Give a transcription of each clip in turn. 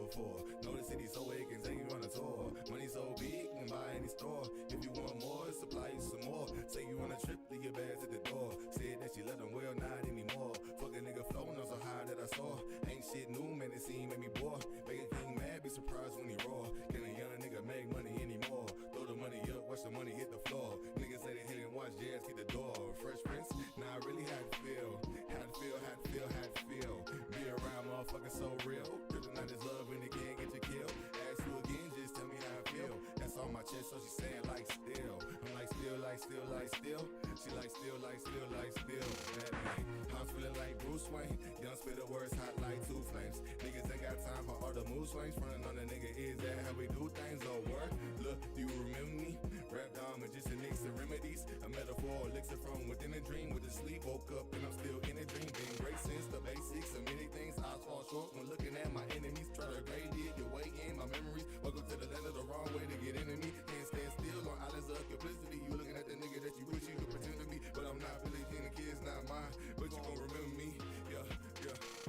before. Know the city so it can take you on a tour. Money so big, can buy any store. If you want more, supply you some more. Say you on a trip, leave your bags at the door. Said that she let them well, not anymore. Fuck a nigga floating on so high that I saw. Ain't shit new, man, it seem made me bored. Make a king mad, be surprised when he roar. Can a young nigga make money anymore? Throw the money up, watch the money hit the floor. Niggas say they hit and watch jazz hit the door. Fresh Prince, nah, I really had to feel. Had to feel, had to feel, had to feel. Be around motherfuckers so real. Kryptonite is love and it can't get you killed. Ask you again, just tell me how I feel. That's on my chest, so she saying like still. I'm like still, like still, like still. She like still, like still, like still. That night, I'm feeling like Bruce Wayne. Young spit the words hot like two flames. Niggas ain't got time for all the mood swings. Frontin' on the nigga, is that how we do things? Oh, work. Look, do you remember me? Rap down, magician, mix the remedies. A metaphor, elixir from within a dream. With the sleep, woke up and I'm still in a dream. Being great since the basics of many things. I fall short when looking at my enemies. Try to grade it your way in my memories. Welcome to the land of the wrong way to get into me. Can't stand still on islands of complicity. You looking at the nigga that you wish you could pretend to be. But I'm not really king, the kid's not mine. But you gon' remember me. Yeah,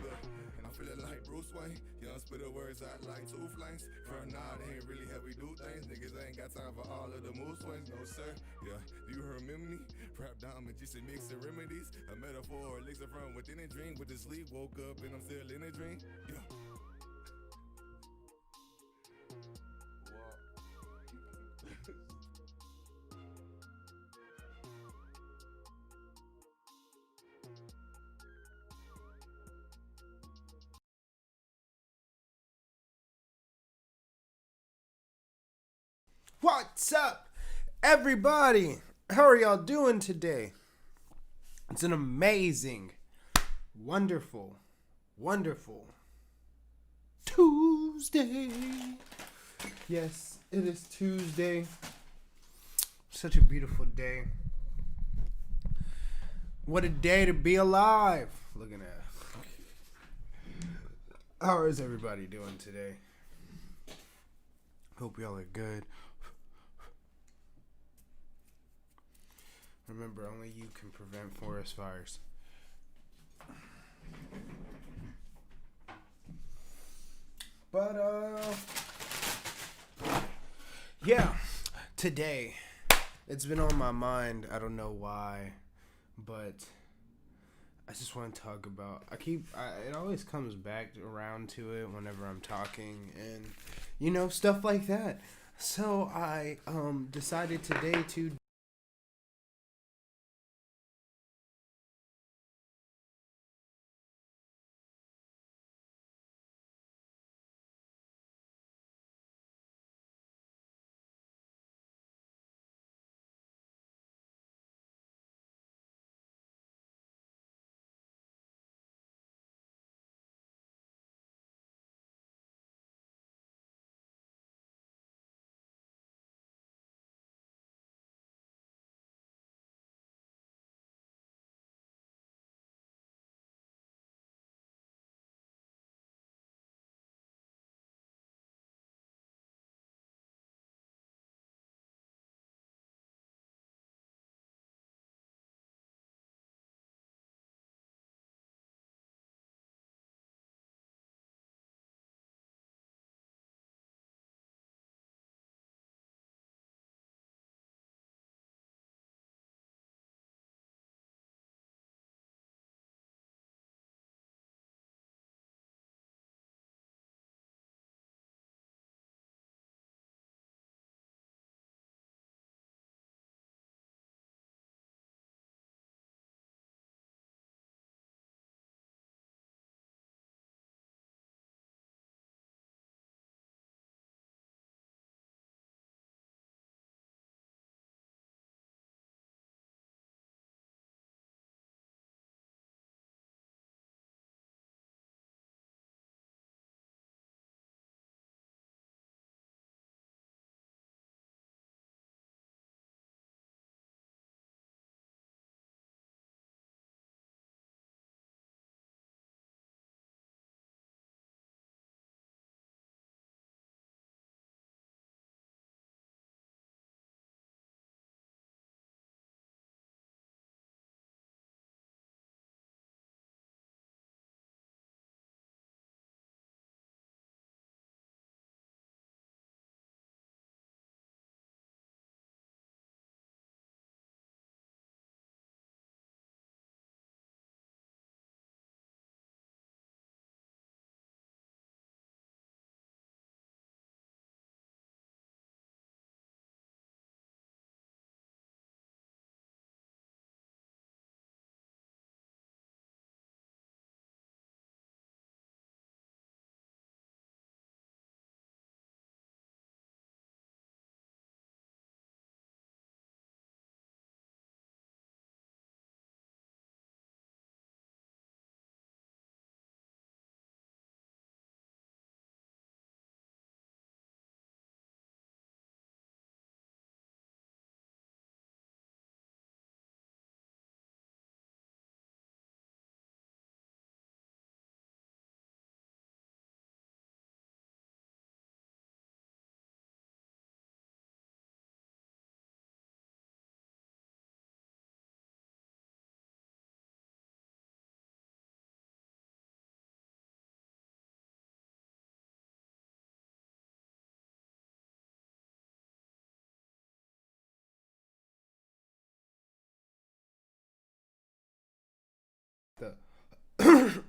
look. And I'm feeling like Bruce Wayne. Young spit the words out like two flames. Front nod ain't really how we do things. Niggas ain't got time for all of the mood swings. No sir, yeah, do you remember me? Rap down, magician, mix the remedies. A metaphor, elixir from within a dream. With the sleep, woke up and I'm still in a dream. Yeah. What's up, everybody? How are y'all doing today? It's an amazing, wonderful, wonderful Tuesday. Yes, it is Tuesday. Such a beautiful day. What a day to be alive. Looking at. How is everybody doing today? Hope y'all are good. Remember, only you can prevent forest fires. But, yeah, today, it's been on my mind. I don't know why, but I just want to talk about, it always comes back around to it whenever I'm talking and, stuff like that. So I, decided today to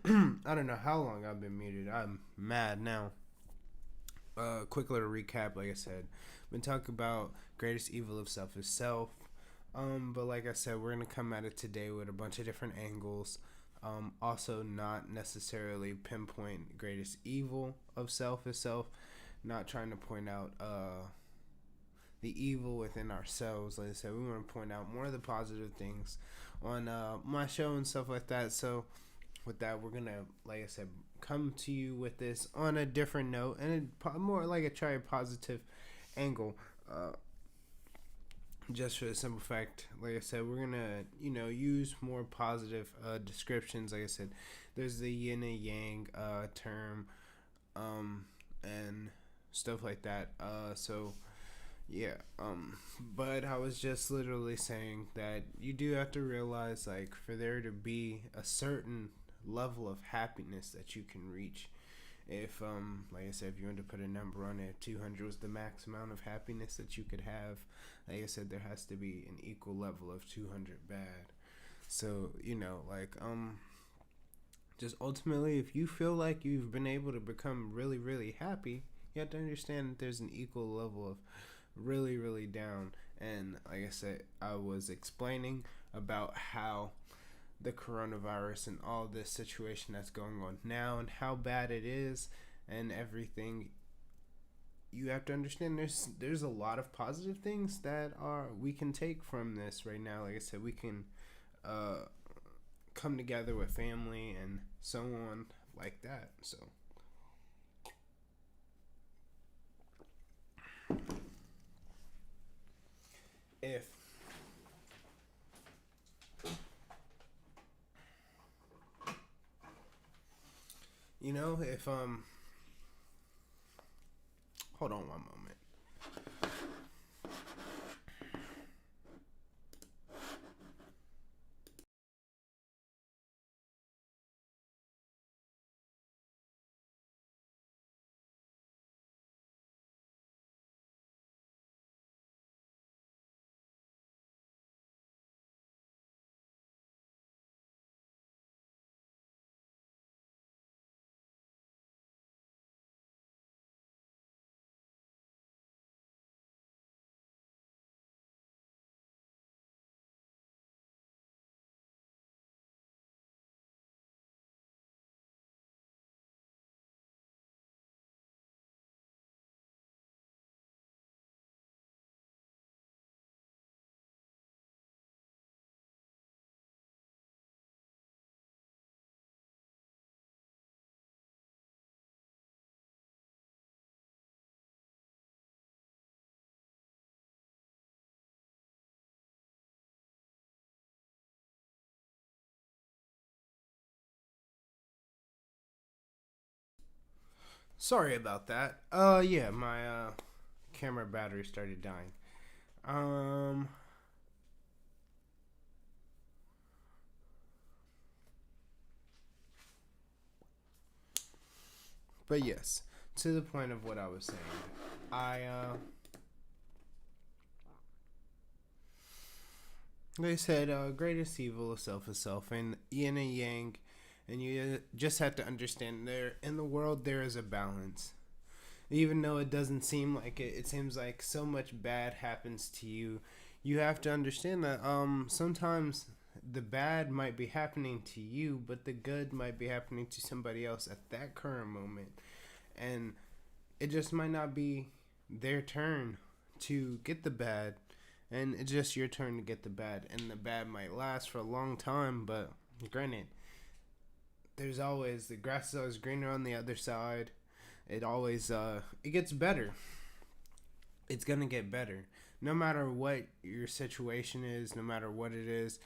I don't know how long I've been muted. I'm mad now. Quick little recap. Like I said, been talking about greatest evil of self is self. But like I said, we're gonna come at it today with a bunch of different angles. Also, not necessarily pinpoint greatest evil of self is self. Not trying to point out the evil within ourselves. Like I said, we want to point out more of the positive things on my show and stuff like that. So with that, we're gonna, like I said, come to you with this on a different note and more like a try a positive angle. Just for the simple fact, like I said, we're gonna use more positive descriptions. Like I said, there's the yin and yang term and stuff like that. So yeah, but I was just literally saying that you do have to realize, like, for there to be a certain level of happiness that you can reach. If like I said, if you want to put a number on it, 200 was the max amount of happiness that you could have. Like I said, there has to be an equal level of 200 bad. So, just ultimately, if you feel like you've been able to become really, really happy, you have to understand that there's an equal level of really, really down. And like I said, I was explaining about how the coronavirus and all this situation that's going on now and how bad it is and everything. You have to understand there's a lot of positive things that we can take from this right now. Like I said, we can come together with family and so on like that. So if hold on one moment. Sorry about that. Yeah, my camera battery started dying. Um, but yes, to the point of what I was saying, like I said, greatest evil of self is self, and yin and yang, and you just have to understand there in the world there is a balance. Even though it doesn't seem like it, it seems like so much bad happens to you. You have to understand that sometimes the bad might be happening to you, but the good might be happening to somebody else at that current moment, and it just might not be their turn to get the bad, and it's just your turn to get the bad, and the bad might last for a long time. But granted, there's always the grass is always greener on the other side. It always it gets better. It's gonna get better no matter what your situation is, no matter what it is.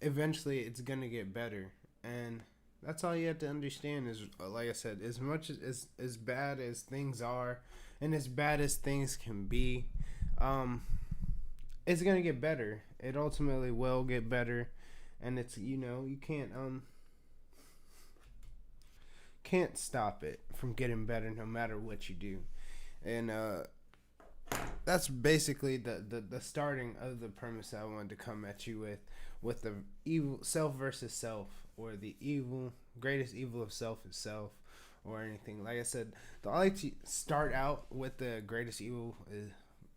Eventually it's gonna get better, and that's all you have to understand is, like I said, as much as bad as things are and as bad as things can be, it's gonna get better. It ultimately will get better, and it's, you can't stop it from getting better no matter what you do. And that's basically the starting of the premise that I wanted to come at you with the evil self versus self, or the greatest evil of self is self, or anything. Like I said, I like to start out with the greatest evil is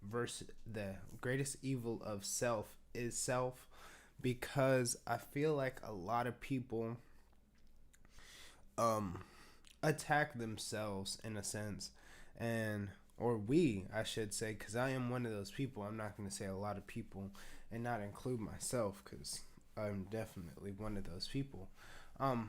versus the greatest evil of self is self, because I feel like a lot of people um attack themselves in a sense, and or we, I should say, because I am one of those people. I'm not going to say a lot of people and not include myself, because I'm definitely one of those people. But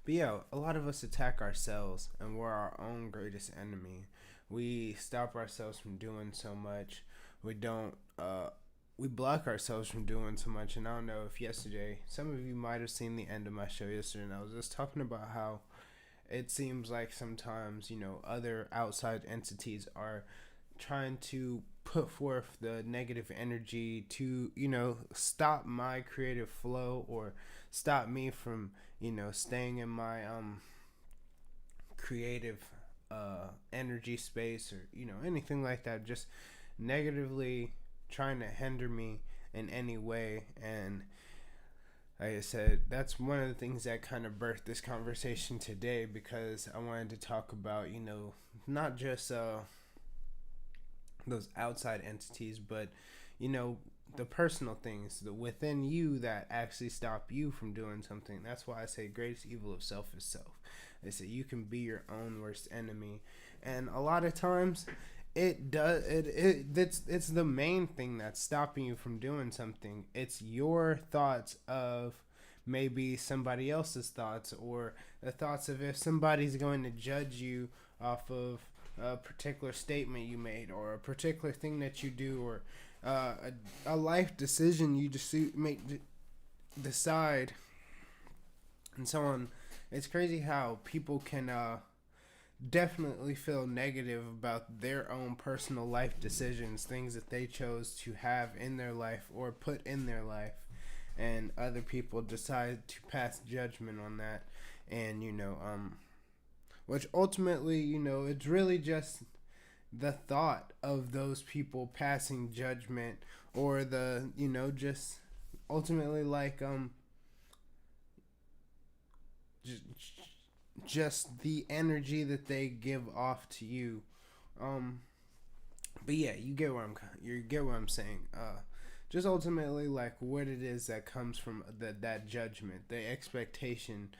yeah, a lot of us attack ourselves, and we're our own greatest enemy. We stop ourselves from doing so much. We don't. We block ourselves from doing so much. And I don't know if yesterday, some of you might have seen the end of my show yesterday, and I was just talking about how it seems like sometimes, other outside entities are trying to put forth the negative energy to, stop my creative flow, or stop me from, staying in my creative energy space, or, anything like that. Just negatively trying to hinder me in any way. And like I said, that's one of the things that kind of birthed this conversation today, because I wanted to talk about, not just those outside entities, but, the personal things within you that actually stop you from doing something. That's why I say greatest evil of self is self. They say you can be your own worst enemy. And a lot of times it's the main thing that's stopping you from doing something. It's your thoughts of maybe somebody else's thoughts, or the thoughts of if somebody's going to judge you off of a particular statement you made, or a particular thing that you do, or a life decision you just decide, and so on. It's crazy how people can definitely feel negative about their own personal life decisions, things that they chose to have in their life or put in their life, and other people decide to pass judgment on that. And which ultimately, it's really just the thought of those people passing judgment, or the just ultimately like just the energy that they give off to you. But yeah, you get what I'm saying. Just ultimately like what it is that comes from that judgment, the expectation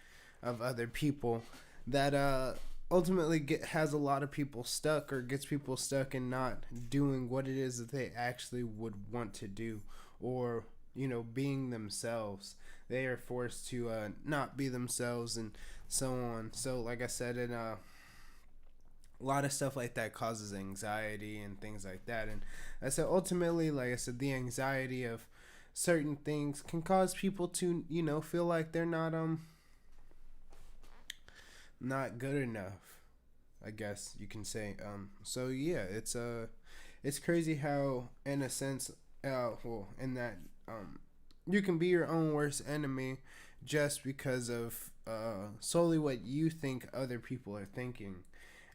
of other people, that ultimately has a lot of people stuck, or gets people stuck in not doing what it is that they actually would want to do, or being themselves. They are forced to not be themselves, and so on. So like I said, a lot of stuff like that causes anxiety and things like that. And I said ultimately, like I said, the anxiety of certain things can cause people to feel like they're not good enough, I guess you can say. So yeah, it's crazy how, in a sense, in that you can be your own worst enemy just because of solely what you think other people are thinking.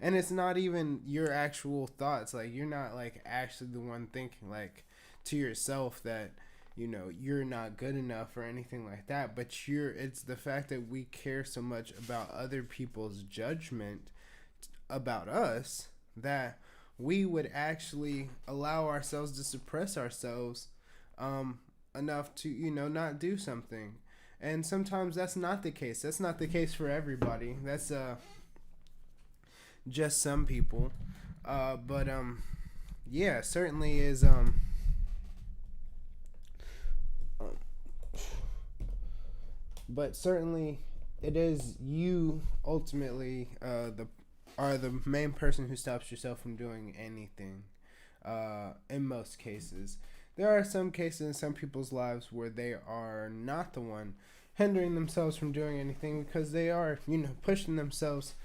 And it's not even your actual thoughts. Like, you're not like actually the one thinking like to yourself that you're not good enough or anything like that, but it's the fact that we care so much about other people's judgment about us that we would actually allow ourselves to suppress ourselves enough to not do something. And sometimes that's not the case. That's not the case for everybody. That's just some people. But yeah, certainly is but certainly it is you ultimately are the main person who stops yourself from doing anything. In most cases, there are some cases in some people's lives where they are not the one hindering themselves from doing anything, because they are pushing themselves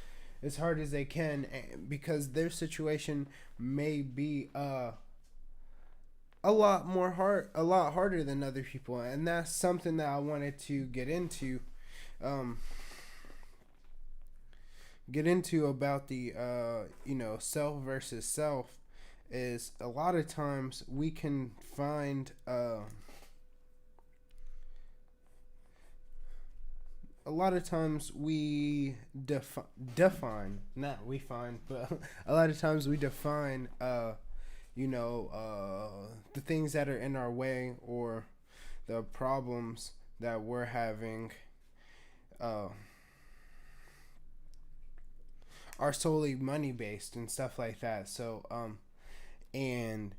as hard as they can, because their situation may be a lot harder than other people. And that's something that I wanted to get into about the self versus self. Is a lot of times we can find a lot of times we define, not we find, but a lot of times we define, the things that are in our way, or the problems that we're having, uh, are solely money based and stuff like that. So, and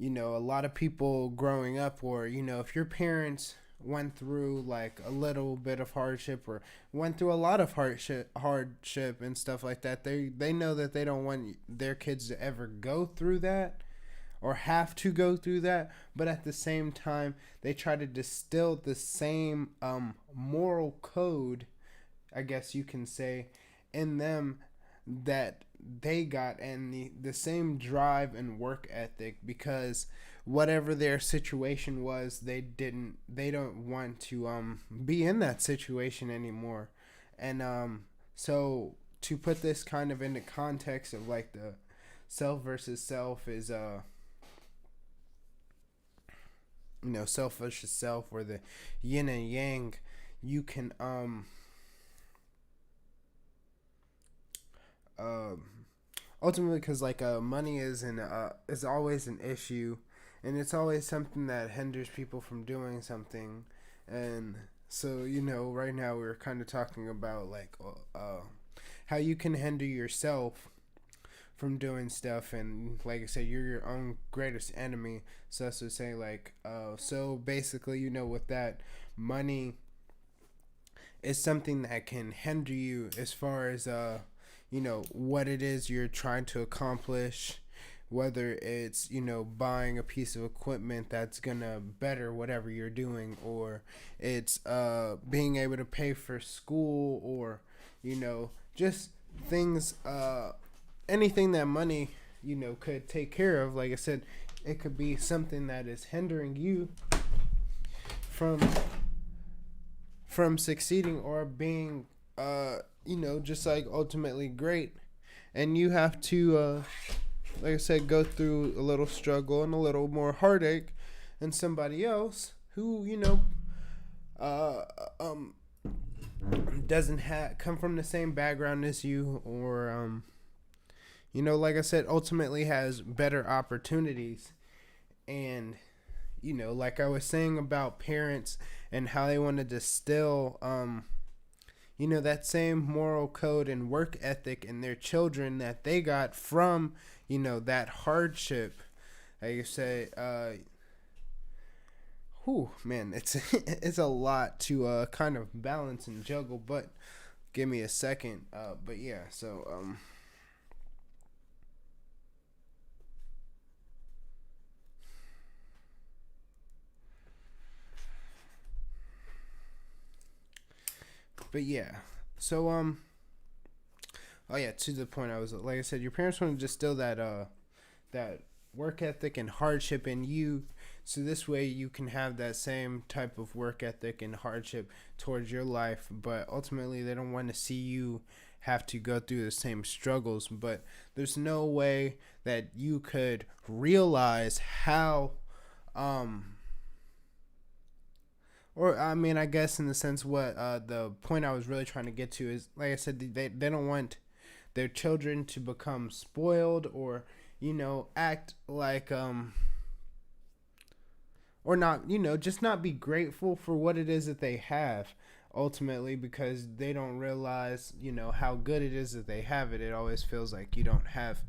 a lot of people growing up, or if your parents went through like a little bit of hardship, or went through a lot of hardship and stuff like that, they know that they don't want their kids to ever go through that, or have to go through that. But at the same time, they try to distill the same moral code, I guess you can say, in them that they got, and the same drive and work ethic, because whatever their situation was, they don't want to be in that situation anymore. And so to put this kind of into context of like the self versus self is self versus self, or the yin and yang, you can ultimately, because like money is always an issue, and it's always something that hinders people from doing something. And so right now we're kind of talking about like how you can hinder yourself from doing stuff. And like I said, you're your own greatest enemy. So that's to say, like so basically, with that, money is something that can hinder you as far as what it is you're trying to accomplish, whether it's buying a piece of equipment that's gonna better whatever you're doing, or it's being able to pay for school, or just things, anything that money could take care of. Like I said, it could be something that is hindering you from succeeding, or being just like ultimately great. And you have to like I said, go through a little struggle and a little more heartache than somebody else who doesn't come from the same background as you, or like I said, ultimately has better opportunities. And like I was saying about parents and how they want to distill that same moral code and work ethic in their children that they got from that hardship. Like you say, man, it's it's a lot to kind of balance and juggle. But give me a second. But yeah, so But yeah, so oh yeah, to the point, I was like I said, your parents want to distill that work ethic and hardship in you, so this way you can have that same type of work ethic and hardship towards your life. But ultimately, they don't want to see you have to go through the same struggles. But there's no way that you could realize how or I mean, I guess in the sense, what the point I was really trying to get to is, like I said, they don't want their children to become spoiled, or act like or not, just not be grateful for what it is that they have, ultimately, because they don't realize how good it is that they have it. It always feels like you don't have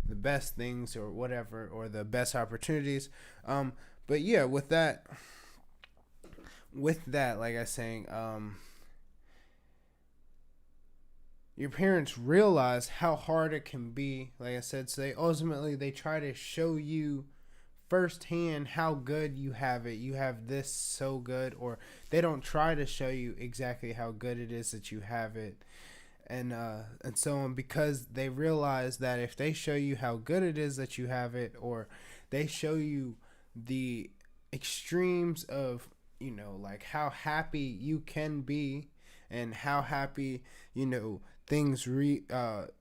the best things, or whatever, or the best opportunities. But yeah, with that, like I was saying, your parents realize how hard it can be, like I said, so they try to show you firsthand how good you have it. You have this so good, or they don't try to show you exactly how good it is that you have it, and so on, because they realize that if they show you how good it is that you have it, or they show you the extremes of like how happy you can be, and how happy things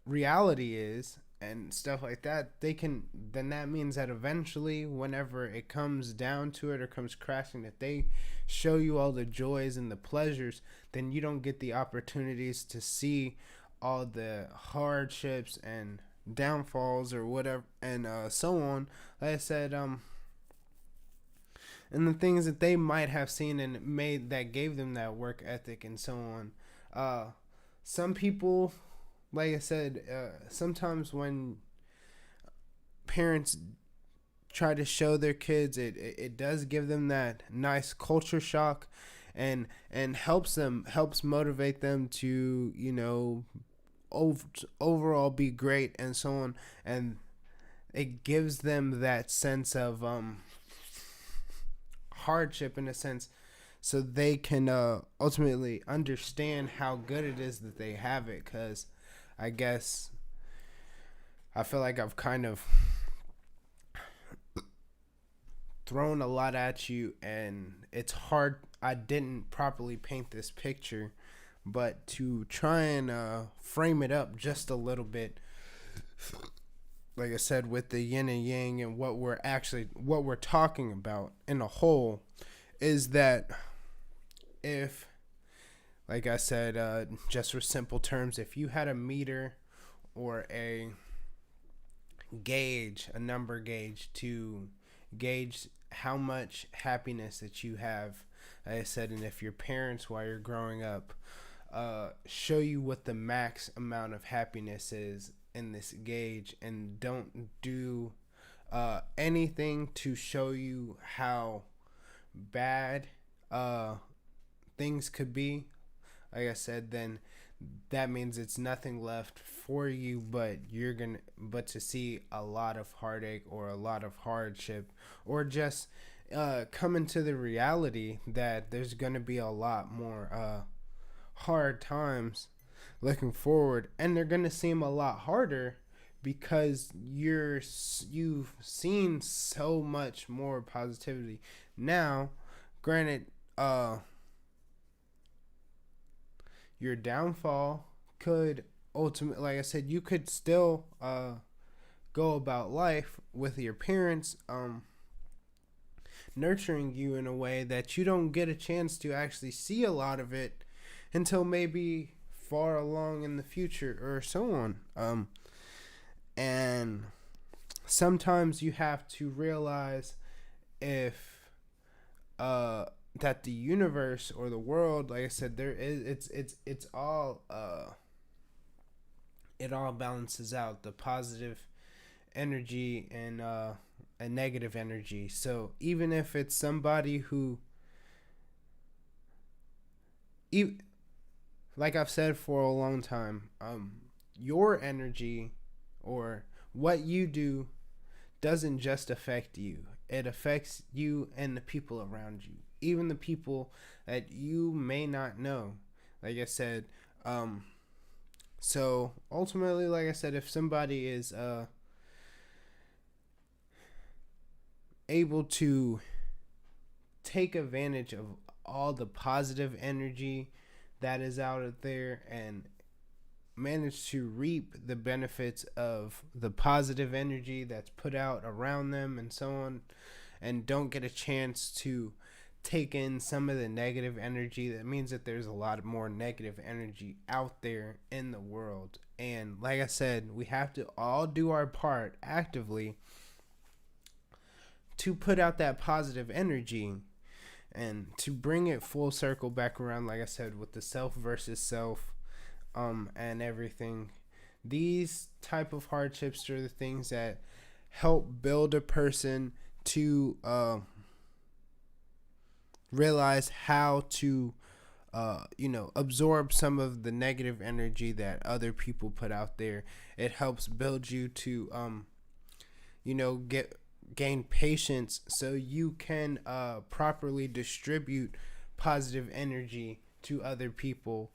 reality is, and stuff like that, then that means that eventually, whenever it comes down to it or comes crashing, if they show you all the joys and the pleasures, then you don't get the opportunities to see all the hardships and downfalls or whatever, and so on. Like I said, and the things that they might have seen and made that gave them that work ethic and so on. Some people, like I said, sometimes when parents try to show their kids, it does give them that nice culture shock, and helps motivate them to, overall be great and so on, and it gives them that sense of hardship in a sense, so they can ultimately understand how good it is that they have it. Because I guess I feel like I've kind of thrown a lot at you, and it's hard. I didn't properly paint this picture, but to try and frame it up just a little bit, like I said, with the yin and yang and what we're talking about in a whole, is that if, like I said, just for simple terms, if you had a meter or a number gauge to gauge how much happiness that you have, like I said, and if your parents while you're growing up show you what the max amount of happiness is in this gauge, and don't do anything to show you how bad things could be, like I said, then that means it's nothing left for you but to see a lot of heartache or a lot of hardship, or just coming to the reality that there's gonna be a lot more hard times looking forward, and they're gonna seem a lot harder because you've seen so much more positivity. Now, granted, your downfall could ultimately, like I said, you could still go about life with your parents nurturing you in a way that you don't get a chance to actually see a lot of it until maybe far along in the future or so on. And sometimes you have to realize if that the universe or the world, like I said, it's all it all balances out, the positive energy and a negative energy. So even if it's somebody who, like I've said for a long time, your energy or what you do doesn't just affect you. It affects you and the people around you, even the people that you may not know. Like I said, so ultimately, like I said, if somebody is able to take advantage of all the positive energy that is out there and manage to reap the benefits of the positive energy that's put out around them and so on, and don't get a chance to take in some of the negative energy, that means that there's a lot more negative energy out there in the world. And like I said, we have to all do our part actively to put out that positive energy and to bring it full circle back around, like I said, with the self versus self and everything. These type of hardships are the things that help build a person to realize how to absorb some of the negative energy that other people put out there. It helps build you to gain patience so you can properly distribute positive energy to other people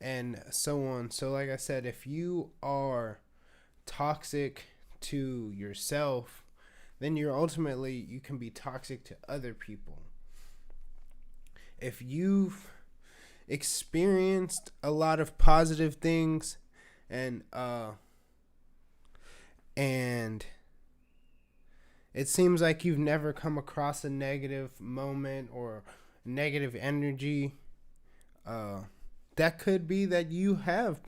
and so on. So like I said, if you are toxic to yourself, then you can be toxic to other people. If you've experienced a lot of positive things and and it seems like you've never come across a negative moment or negative energy. That could be that you have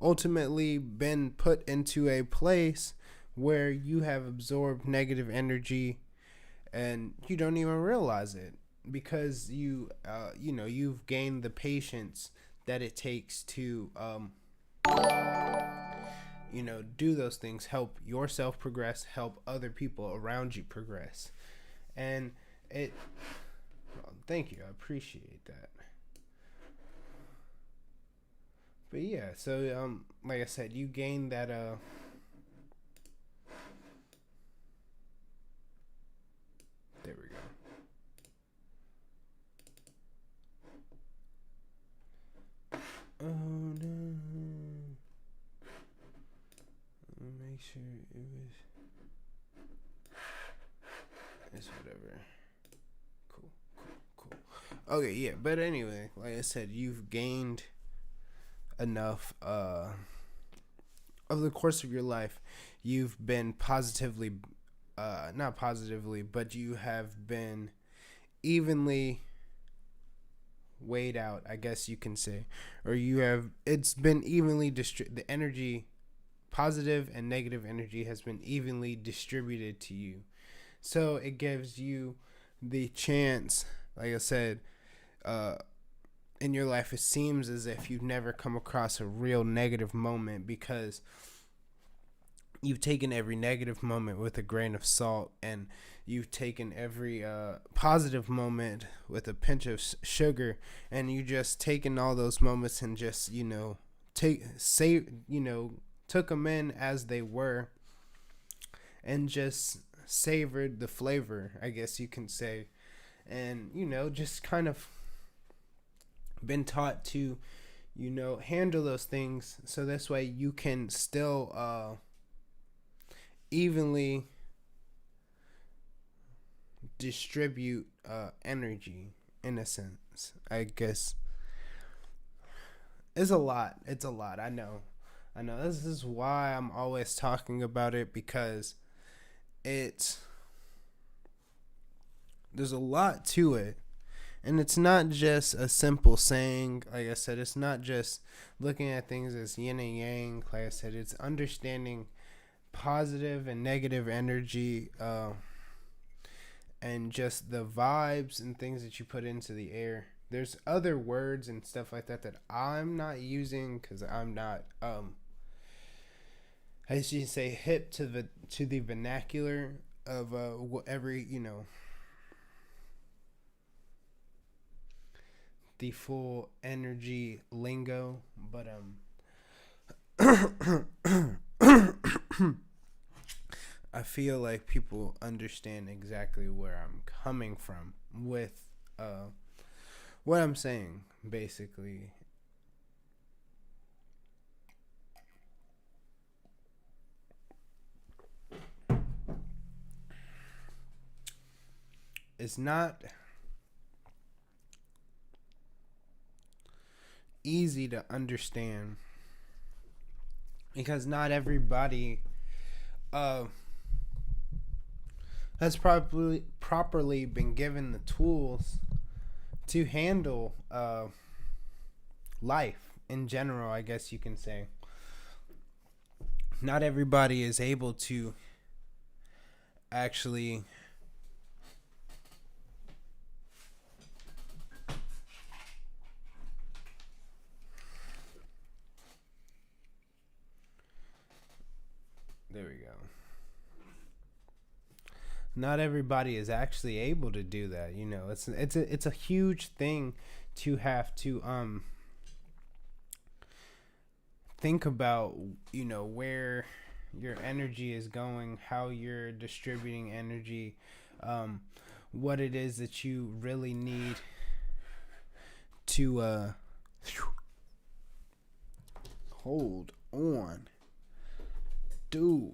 ultimately been put into a place where you have absorbed negative energy and you don't even realize it because you've gained the patience that it takes to do those things, help yourself progress, help other people around you progress. And thank you, I appreciate that. But yeah, so like I said, you gain that there we go. Oh no. Make sure it was. It's whatever. Cool. Okay, yeah, but anyway, like I said, you've gained enough over the course of your life. You've been positively, not positively, but you have been evenly weighed out, I guess you can say, or it's been evenly the energy, positive and negative energy has been evenly distributed to you. So it gives you the chance, like I said, in your life, it seems as if you've never come across a real negative moment because you've taken every negative moment with a grain of salt, and you've taken every positive moment with a pinch of sugar, and you just taken all those moments and just took them in as they were, and just savored the flavor, I guess you can say, and just kind of been taught to handle those things so this way you can still evenly distribute energy, in a sense, I guess. It's a lot. I know this is why I'm always talking about it, because there's a lot to it. And it's not just a simple saying. Like I said, it's not just looking at things as yin and yang. Like I said, it's understanding positive and negative energy, and just the vibes and things that you put into the air. There's other words and stuff like that I'm not using because I'm not, I should say, hip to the vernacular of every the full energy lingo, but I feel like people understand exactly where I'm coming from with what I'm saying, basically. It's not easy to understand because not everybody has properly been given the tools to handle life in general, I guess you can say. Not everybody is able to actually there we go. Not everybody is actually able to do that. It's a huge thing to have to think about, where your energy is going, how you're distributing energy, what it is that you really need to hold on, dude.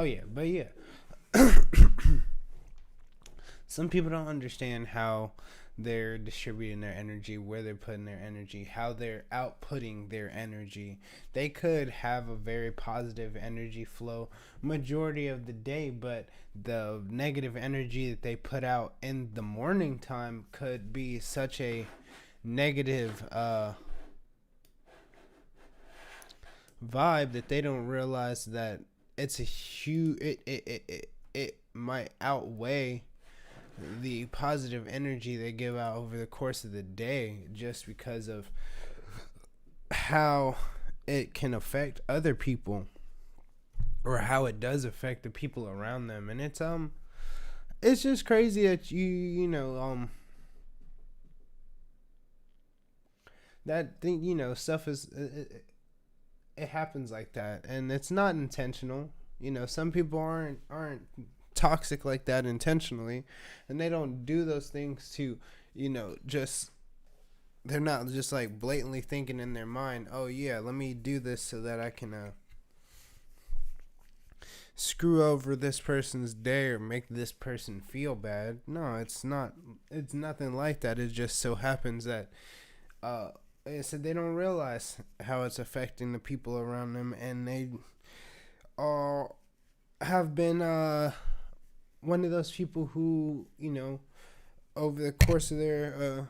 Oh yeah, but yeah. Some people don't understand how they're distributing their energy, where they're putting their energy, how they're outputting their energy. They could have a very positive energy flow majority of the day, but the negative energy that they put out in the morning time could be such a negative vibe that they don't realize that it's a huge it might outweigh the positive energy they give out over the course of the day, just because of how it can affect other people, or how it does affect the people around them. And it's just crazy that that thing, stuff is it happens like that, and it's not intentional. Some people aren't toxic like that intentionally, and they don't do those things to just, they're not just like blatantly thinking in their mind, oh yeah, let me do this so that I can screw over this person's day or make this person feel bad. No, it's nothing like that. It just so happens that like I said, they don't realize how it's affecting the people around them, and they all have been one of those people who, over the course of their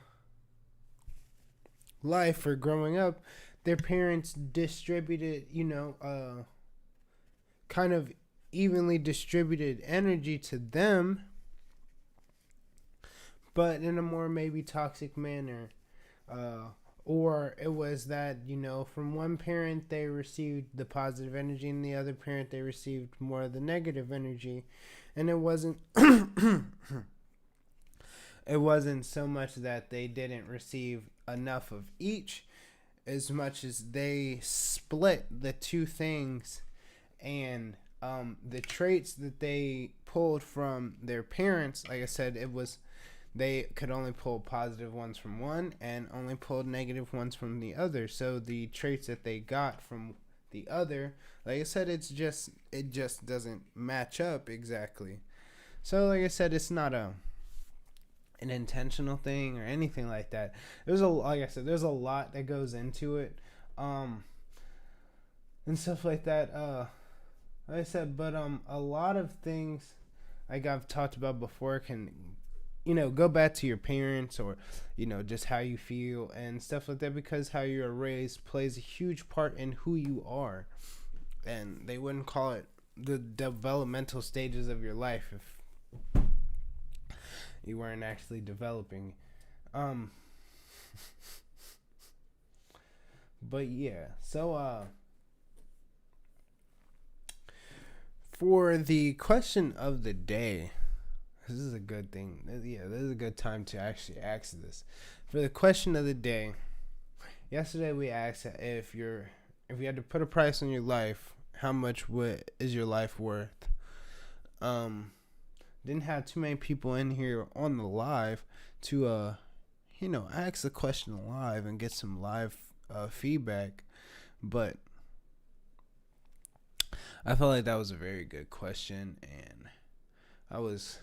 life or growing up, their parents distributed, kind of evenly distributed energy to them, but in a more maybe toxic manner. Or it was that, from one parent they received the positive energy, and the other parent they received more of the negative energy. And it wasn't it wasn't so much that they didn't receive enough of each, as much as they split the two things, and the traits that they pulled from their parents, like I said, it was, they could only pull positive ones from one and only pulled negative ones from the other. So the traits that they got from the other, like I said, it just doesn't match up exactly. So like I said, it's not an intentional thing or anything like that. Like I said, there's a lot that goes into it, and stuff like that. Like I said, but a lot of things, like I've talked about before, can go back to your parents, or just how you feel and stuff like that, because how you're raised plays a huge part in who you are. And they wouldn't call it the developmental stages of your life if you weren't actually developing. But yeah, so for the question of the day, this is a good thing. Yeah, this is a good time to actually ask this. For the question of the day, yesterday we asked if you had to put a price on your life, how much is your life worth? Didn't have too many people in here on the live to ask the question live and get some live feedback, but I felt like that was a very good question, and I was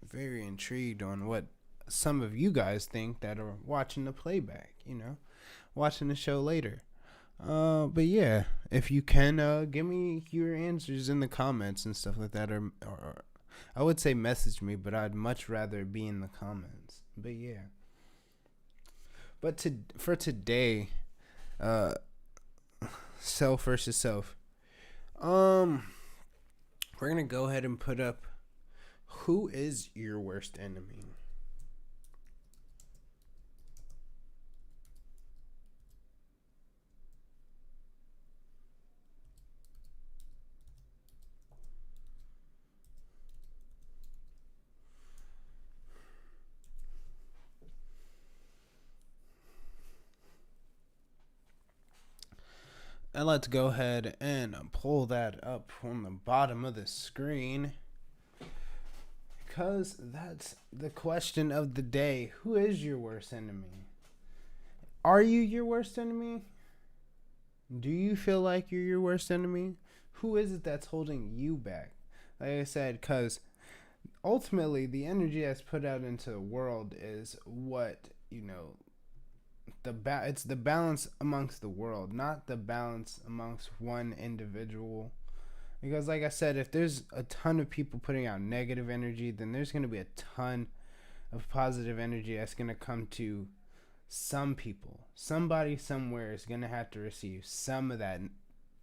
very intrigued on what some of you guys think that are watching the playback, watching the show later. But yeah, if you can, give me your answers in the comments and stuff like that, or I would say message me, but I'd much rather be in the comments. But yeah. But for today, self versus self, we're gonna go ahead and put up, who is your worst enemy? And let's go ahead and pull that up from the bottom of the screen, because that's the question of the day. Who is your worst enemy? Are you your worst enemy? Do you feel like you're your worst enemy? Who is it that's holding you back? Like I said, because ultimately the energy that's put out into the world is what, it's the balance amongst the world, not the balance amongst one individual. Because like I said, if there's a ton of people putting out negative energy, then there's going to be a ton of positive energy that's going to come to some people. Somebody somewhere is going to have to receive some of that,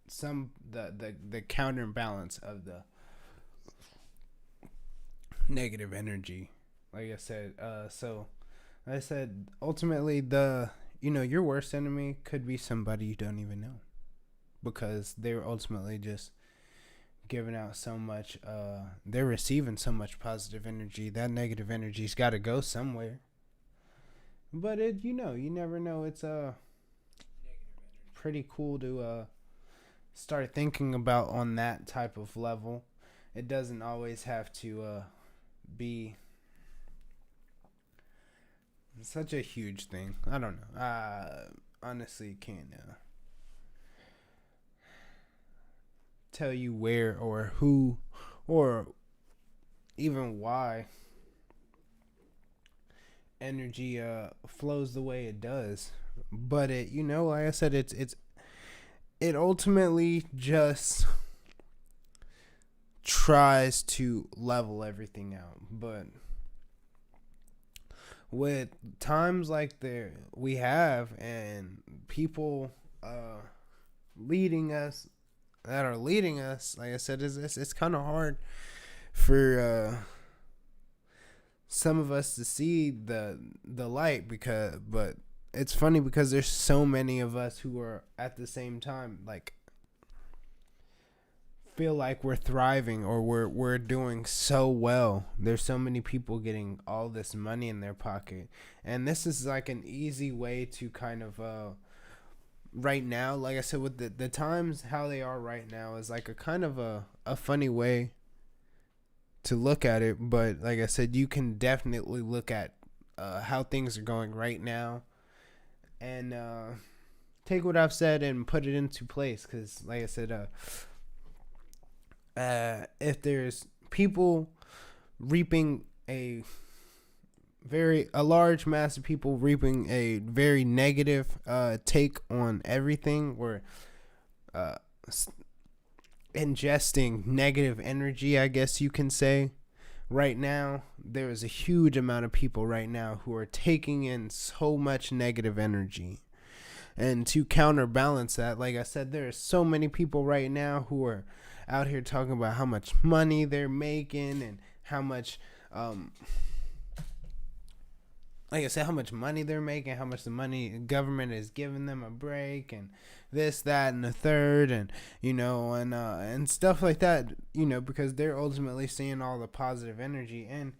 the counterbalance of the negative energy. Like I said, ultimately your worst enemy could be somebody you don't even know, because they're ultimately just giving out so much, they're receiving so much positive energy. That negative energy's got to go somewhere. But you never know. It's pretty cool to start thinking about on that type of level. It doesn't always have to be such a huge thing. I don't know. I honestly can't tell you where or who or even why energy flows the way it does. But like I said, it ultimately just tries to level everything out. But with times like we have, and people leading us, like I said, it's kind of hard for some of us to see the light, but it's funny because there's so many of us who are at the same time like feel like we're thriving, or we're doing so well. There's so many people getting all this money in their pocket, and this is like an easy way to kind of right now, like I said, with the times how they are right now, is like a kind of a funny way to look at it. But like I said, you can definitely look at how things are going right now, and take what I've said and put it into place. Because like I said, if there's people reaping a large mass of people reaping a very negative take on everything, or ingesting negative energy, I guess you can say. Right now, there is a huge amount of people right now who are taking in so much negative energy. And to counterbalance that, like I said, there are so many people right now who are out here talking about how much money they're making, and how much like I said, how much money they're making, how much the money government is giving them a break, and this, that, and the third, and and stuff like that, because they're ultimately seeing all the positive energy. And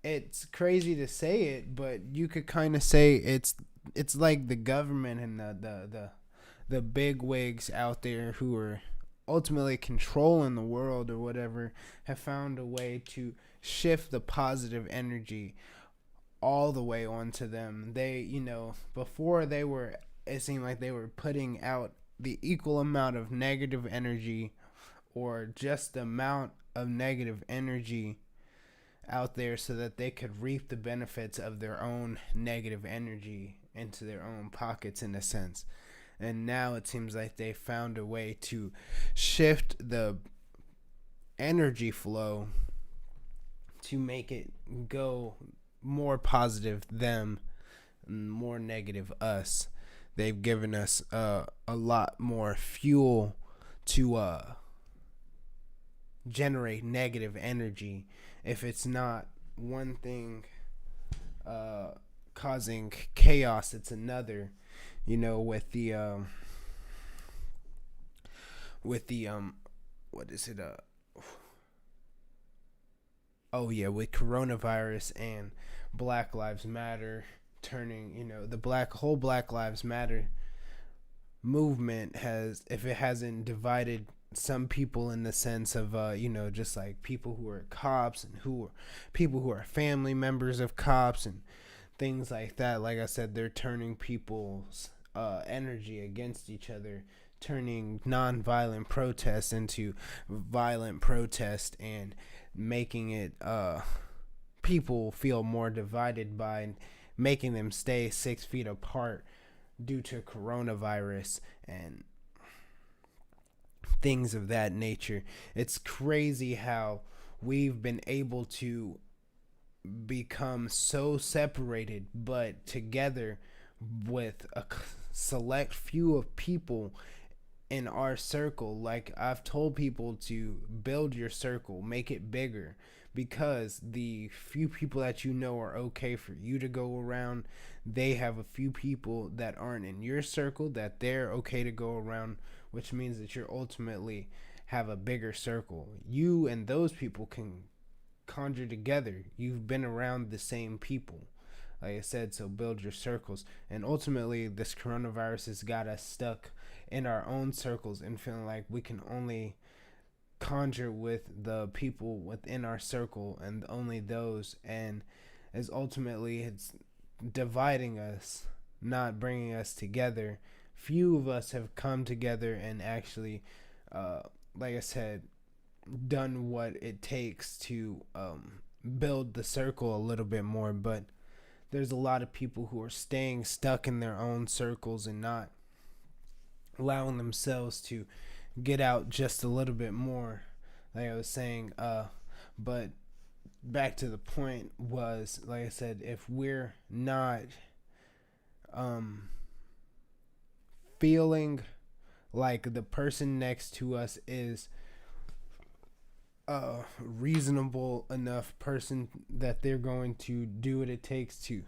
it's crazy to say it, but you could kind of say it's like the government and the big wigs out there who are ultimately controlling the world or whatever have found a way to shift the positive energy all the way onto them. They, before it seemed like they were putting out the equal amount of negative energy, or just the amount of negative energy out there, so that they could reap the benefits of their own negative energy into their own pockets, in a sense. And now it seems like they found a way to shift the energy flow to make it go more positive them, more negative us. They've given us a lot more fuel to generate negative energy. If it's not one thing causing chaos, it's another. With the what is it? With coronavirus and Black Lives Matter turning, the whole Black Lives Matter movement if it hasn't divided some people in the sense of, just like people who are cops, and people who are family members of cops and things like that. Like I said, they're turning people's energy against each other turning non-violent protest into violent protest and making it people feel more divided by making them stay 6 feet apart due to coronavirus and things of that nature. It's crazy how we've been able to become so separated but together with a select few of people in our circle. Like, I've told people to build your circle, make it bigger, because the few people that you know are okay for you to go around, they have a few people that aren't in your circle that they're okay to go around, which means that you're ultimately have a bigger circle. You and those people can conjure together. You've been around the same people, like I said, so build your circles. And ultimately, this coronavirus has got us stuck in our own circles and feeling like we can only conjure with the people within our circle and only those, and as ultimately it's dividing us, not bringing us together. Few of us have come together and actually, like I said, done what it takes to build the circle a little bit more. But there's a lot of people who are staying stuck in their own circles and not allowing themselves to get out just a little bit more, like I was saying. But back to the point was, like I said, if we're not feeling like the person next to us is a reasonable enough person that they're going to do what it takes to,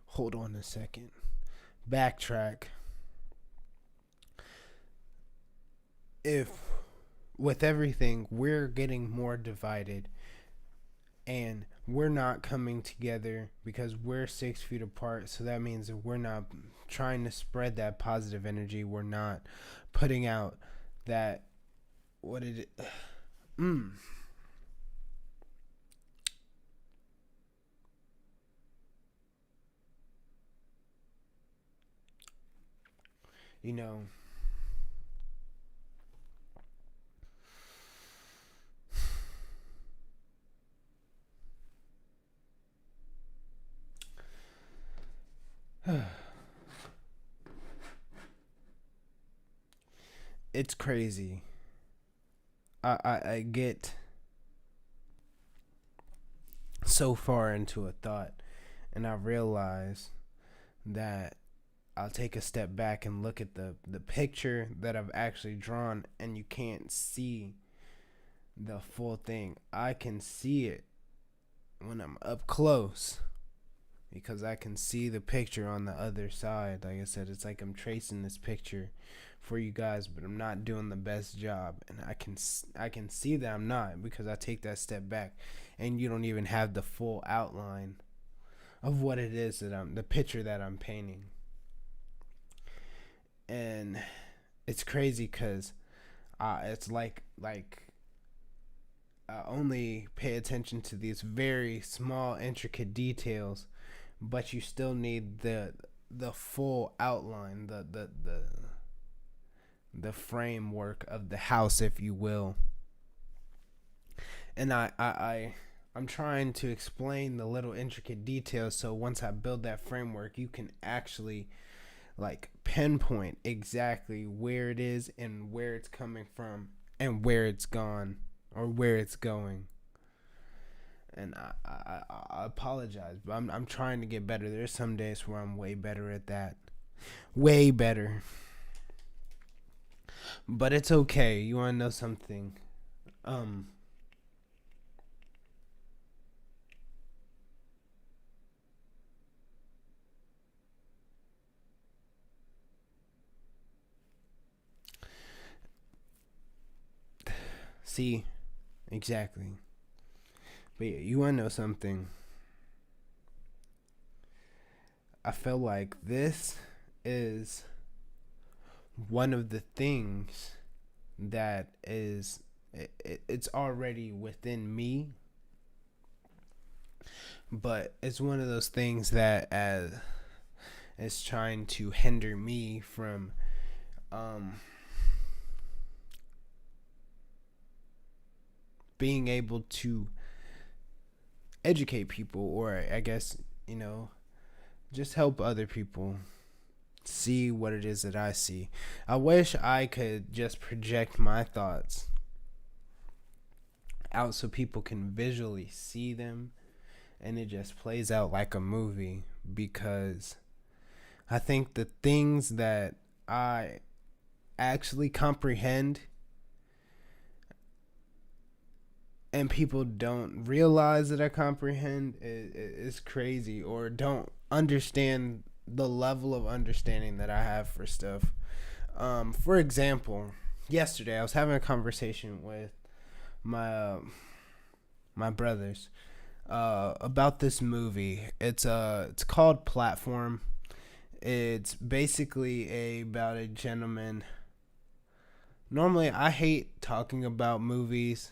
hold on a second, backtrack. If with everything we're getting more divided and we're not coming together because we're 6 feet apart, so that means that we're not trying to spread that positive energy. We're not putting out that you know, it's crazy. I get so far into a thought and I realize that I'll take a step back and look at the picture that I've actually drawn, and you can't see the full thing. I can see it when I'm up close because I can see the picture on the other side. Like I said, it's like I'm tracing this picture for you guys, but I'm not doing the best job, and I can see that I'm not, because I take that step back and you don't even have the full outline of what it is that the picture that I'm painting. And it's crazy because it's like I only pay attention to these very small intricate details, but you still need the full outline, the framework of the house, if you will. And I'm trying to explain the little intricate details, so once I build that framework, you can actually like pinpoint exactly where it is and where it's coming from and where it's gone or where it's going. And I apologize, but I'm trying to get better. There's some days where I'm way better at that, way better. But it's okay. You want to know something? See, exactly. But yeah, you want to know something? I feel like this is one of the things that is it's already within me, but it's one of those things that is trying to hinder me from being able to educate people, or I guess, just help other people see what it is that I see. I wish I could just project my thoughts out so people can visually see them and it just plays out like a movie, because I think the things that I actually comprehend and people don't realize that I comprehend is crazy, or don't understand the level of understanding that I have for stuff. For example, yesterday I was having a conversation with my brothers about this movie. It's called Platform. It's basically about a gentleman. Normally, I hate talking about movies.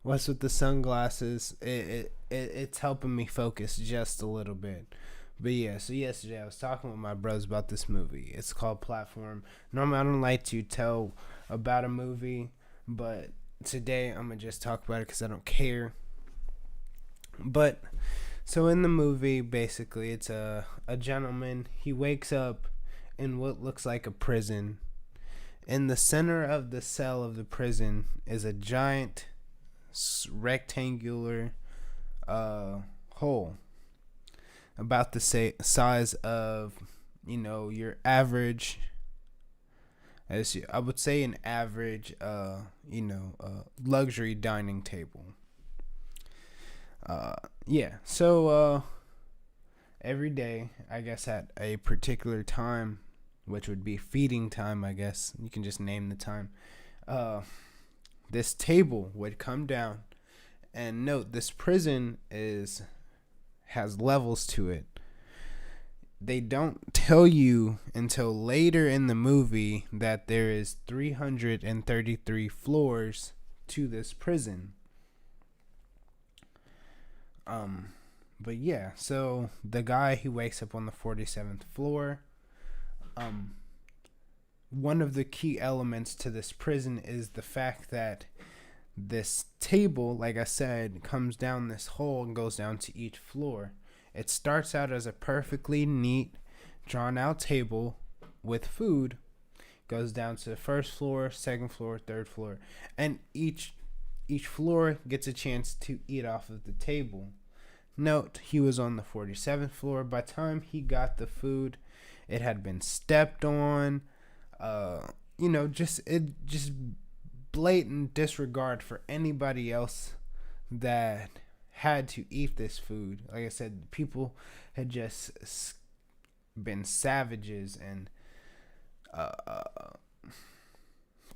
What's with the sunglasses? It's helping me focus just a little bit. But yeah, so yesterday I was talking with my brothers about this movie. It's called Platform. Normally, I don't like to tell about a movie, but today I'm going to just talk about it because I don't care. But, so in the movie, basically, it's a gentleman. He wakes up in what looks like a prison. In the center of the cell of the prison is a giant rectangular hole about the size of, your average, I would say an average, luxury dining table. So every day, I guess at a particular time, which would be feeding time, I guess, you can just name the time, this table would come down, and note, this prison has levels to it. They don't tell you until later in the movie that there is 333 floors to this prison. But yeah, so the guy, he wakes up on the 47th floor. One of the key elements to this prison is the fact that this table, like I said, comes down this hole and goes down to each floor. It starts out as a perfectly neat, drawn out table with food, goes down to the first floor, second floor, third floor, and each floor gets a chance to eat off of the table. Note, he was on the 47th floor. By the time he got the food, it had been stepped on. Just blatant disregard for anybody else that had to eat this food. Like I said, people had just been savages and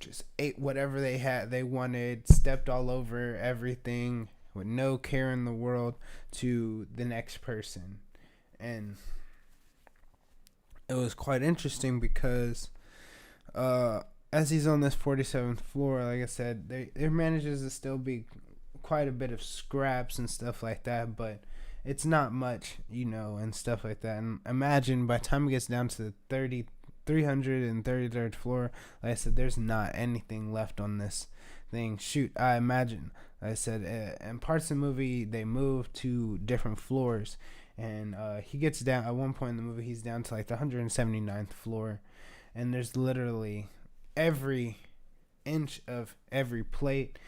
just ate whatever they wanted, stepped all over everything with no care in the world to the next person. And it was quite interesting because as he's on this 47th floor, like I said, there manages to still be quite a bit of scraps and stuff like that, but it's not much, and stuff like that. And imagine by the time it gets down to the 333rd floor, like I said, there's not anything left on this thing. Shoot, I imagine, like I said, in parts of the movie, they move to different floors, and he gets down, at one point in the movie, he's down to like the 179th floor, and there's literally every inch of every plate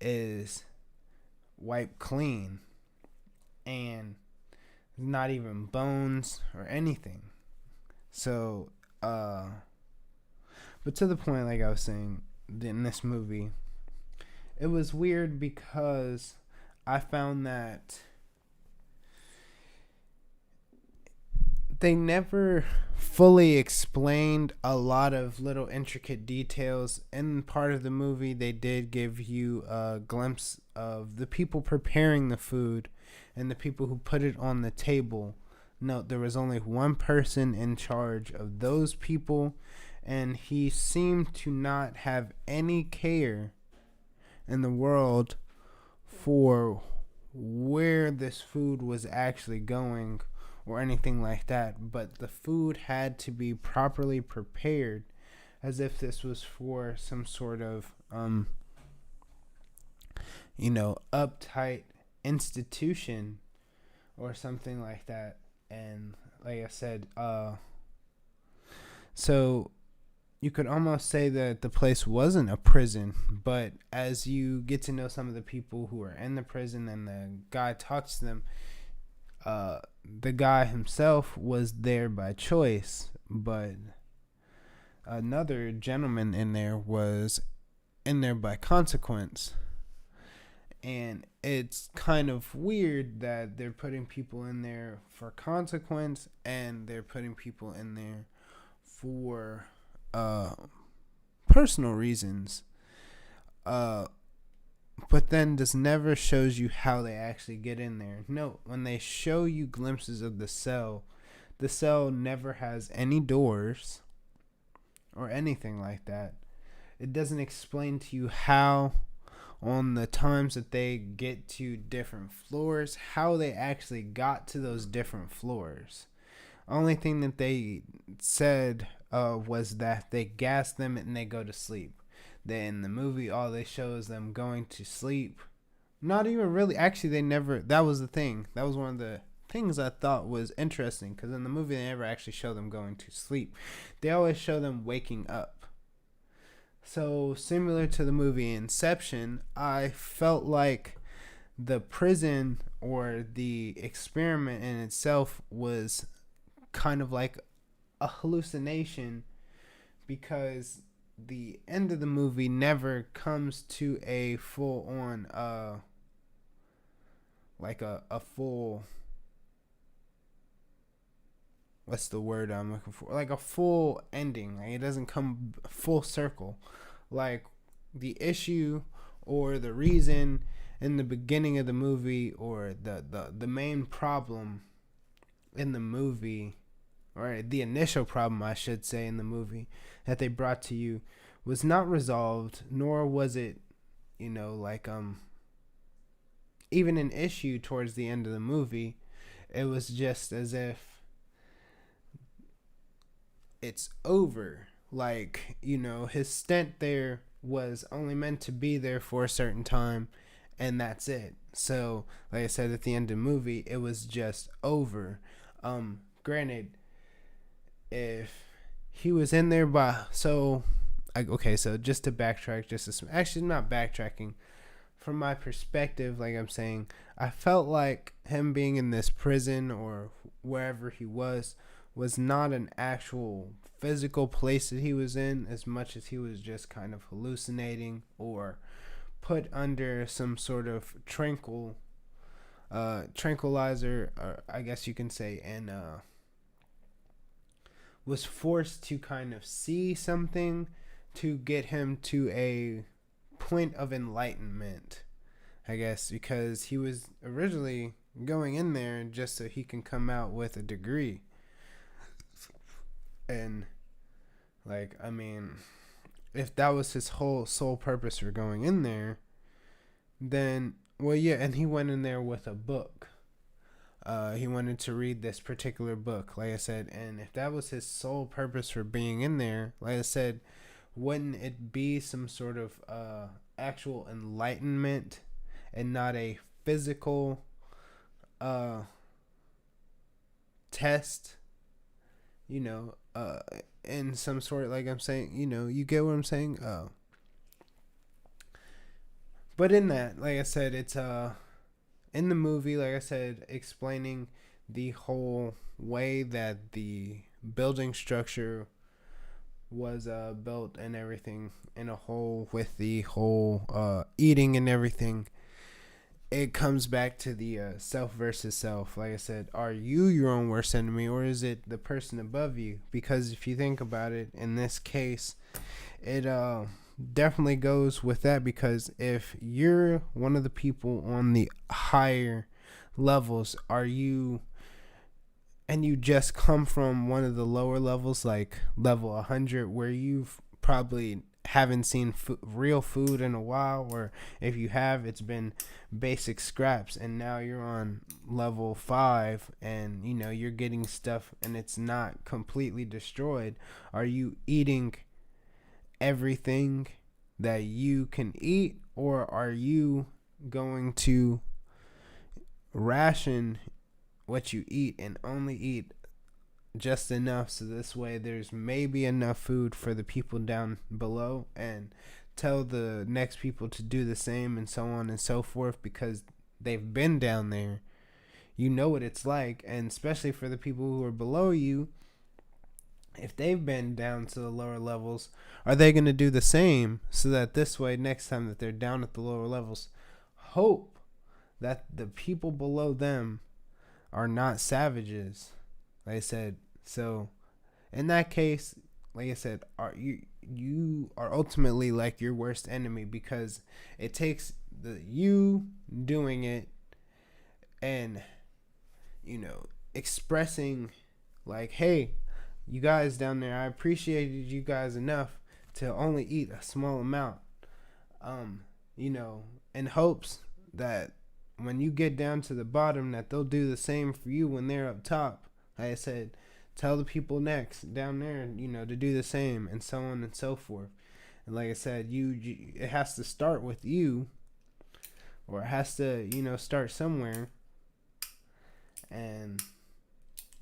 is wiped clean, and not even bones or anything. So, but to the point, like I was saying, in this movie, it was weird because I found that they never fully explained a lot of little intricate details. In part of the movie, they did give you a glimpse of the people preparing the food and the people who put it on the table. Note, there was only one person in charge of those people, and he seemed to not have any care in the world for where this food was actually going or anything like that, but the food had to be properly prepared as if this was for some sort of uptight institution or something like that. And like I said, so you could almost say that the place wasn't a prison, but as you get to know some of the people who are in the prison and the guy talks to them, the guy himself was there by choice, but another gentleman in there was in there by consequence. And it's kind of weird that they're putting people in there for consequence and they're putting people in there for personal reasons. But then this never shows you how they actually get in there. No, when they show you glimpses of the cell never has any doors or anything like that. It doesn't explain to you how, on the times that they get to different floors, how they actually got to those different floors. Only thing that they said was that they gas them and they go to sleep. Then in the movie, all they show is them going to sleep. Not even really. Actually, they never. That was the thing. That was one of the things I thought was interesting, because in the movie they never actually show them going to sleep. They always show them waking up. So similar to the movie Inception, I felt like the prison or the experiment in itself was kind of like a hallucination, because the end of the movie never comes to a full on like a full, what's the word I'm looking for, like a full ending. Like, it doesn't come full circle. Like, the issue or the reason in the beginning of the movie, or the main problem in the movie, or the initial problem I should say in the movie that they brought to you, was not resolved, nor was it, even an issue towards the end of the movie. It was just as if it's over. Like, his stint there was only meant to be there for a certain time, and that's it. So, like I said, at the end of the movie, it was just over. Granted, if he was in there so just to backtrack, actually not backtracking, from my perspective, like I'm saying, I felt like him being in this prison or wherever he was not an actual physical place that he was in, as much as he was just kind of hallucinating or put under some sort of tranquilizer, or I guess you can say, and was forced to kind of see something to get him to a point of enlightenment, I guess, because he was originally going in there just so he can come out with a degree. And, like, I mean, if that was his whole sole purpose for going in there, then, well, yeah, and he went in there with a book. He wanted to read this particular book, like I said, and if that was his sole purpose for being in there, like I said, wouldn't it be some sort of actual enlightenment and not a physical test, in some sort, like I'm saying, you get what I'm saying? But in that, like I said, it's in the movie, like I said, explaining the whole way that the building structure was built and everything in a whole, with the whole eating and everything. It comes back to the self versus self. Like I said, are you your own worst enemy, or is it the person above you? Because if you think about it, in this case, it definitely goes with that, because if you're one of the people on the higher levels, and you just come from one of the lower levels, like level 100, where you've probably haven't seen real food in a while, or if you have, it's been basic scraps, and now you're on level 5 and you're getting stuff and it's not completely destroyed. Are you eating everything that you can eat, or are you going to ration what you eat and only eat just enough, so this way there's maybe enough food for the people down below, and tell the next people to do the same, and so on and so forth, because they've been down there. You know what it's like, and especially for the people who are below you, if they've been down to the lower levels, are they going to do the same, so that this way next time that they're down at the lower levels, hope that the people below them are not savages, like I said. So in that case, like I said, you are ultimately like your worst enemy, because it takes you doing it and expressing like, hey, you guys down there, I appreciated you guys enough to only eat a small amount, in hopes that when you get down to the bottom, that they'll do the same for you when they're up top. Like I said, tell the people next down there, to do the same, and so on and so forth. And like I said, it has to start with you, or it has to, start somewhere. And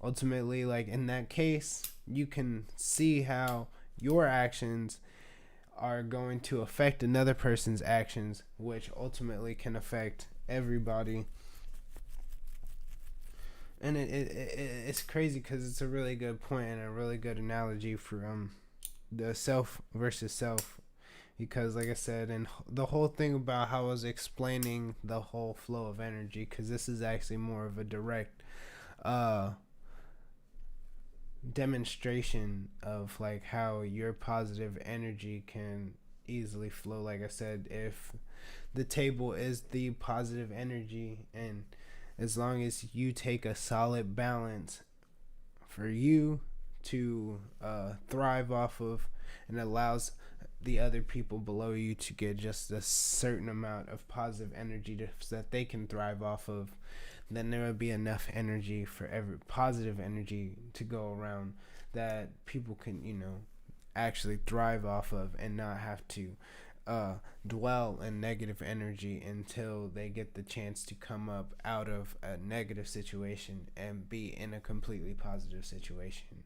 ultimately, like in that case, you can see how your actions are going to affect another person's actions, which ultimately can affect everybody. And it's crazy, because it's a really good point and a really good analogy for the self versus self, because like I said, and the whole thing about how I was explaining the whole flow of energy, because this is actually more of a direct demonstration of like how your positive energy can easily flow. Like I said, if the table is the positive energy, and as long as you take a solid balance for you to thrive off of, and allows the other people below you to get just a certain amount of positive energy so that they can thrive off of, then there will be enough energy for every positive energy to go around, that people can, actually thrive off of, and not have to dwell in negative energy until they get the chance to come up out of a negative situation and be in a completely positive situation.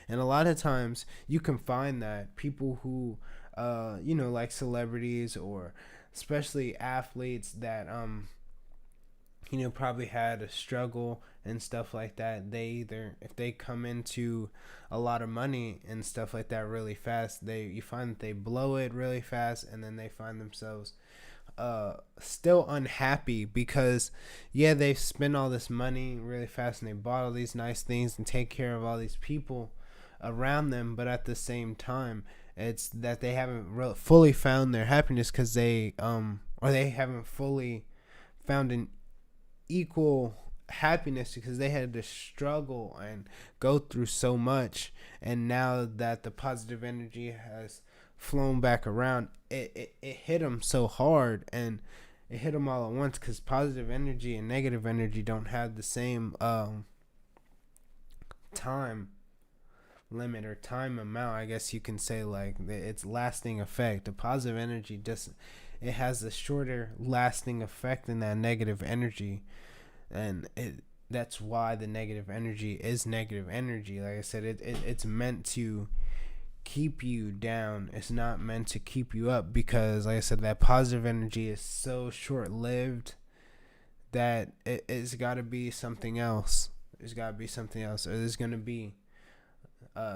And a lot of times you can find that people who like celebrities, or especially athletes that probably had a struggle and stuff like that, they either, if they come into a lot of money and stuff like that really fast, you find that they blow it really fast, and then they find themselves still unhappy, because they've spent all this money really fast, and they bought all these nice things and take care of all these people around them, but at the same time, it's that they haven't fully found their happiness, because they haven't fully found an equal happiness, because they had to struggle and go through so much. And now that the positive energy has flown back around, it hit them so hard, and it hit them all at once, because positive energy and negative energy don't have the same time limit or time amount, I guess you can say. Like, its lasting effect, the positive energy it has a shorter lasting effect than that negative energy. And that's why the negative energy is negative energy. Like I said, it's meant to keep you down. It's not meant to keep you up, because like I said, that positive energy is so short-lived that it's got to be something else. There's got to be something else, or there's going to be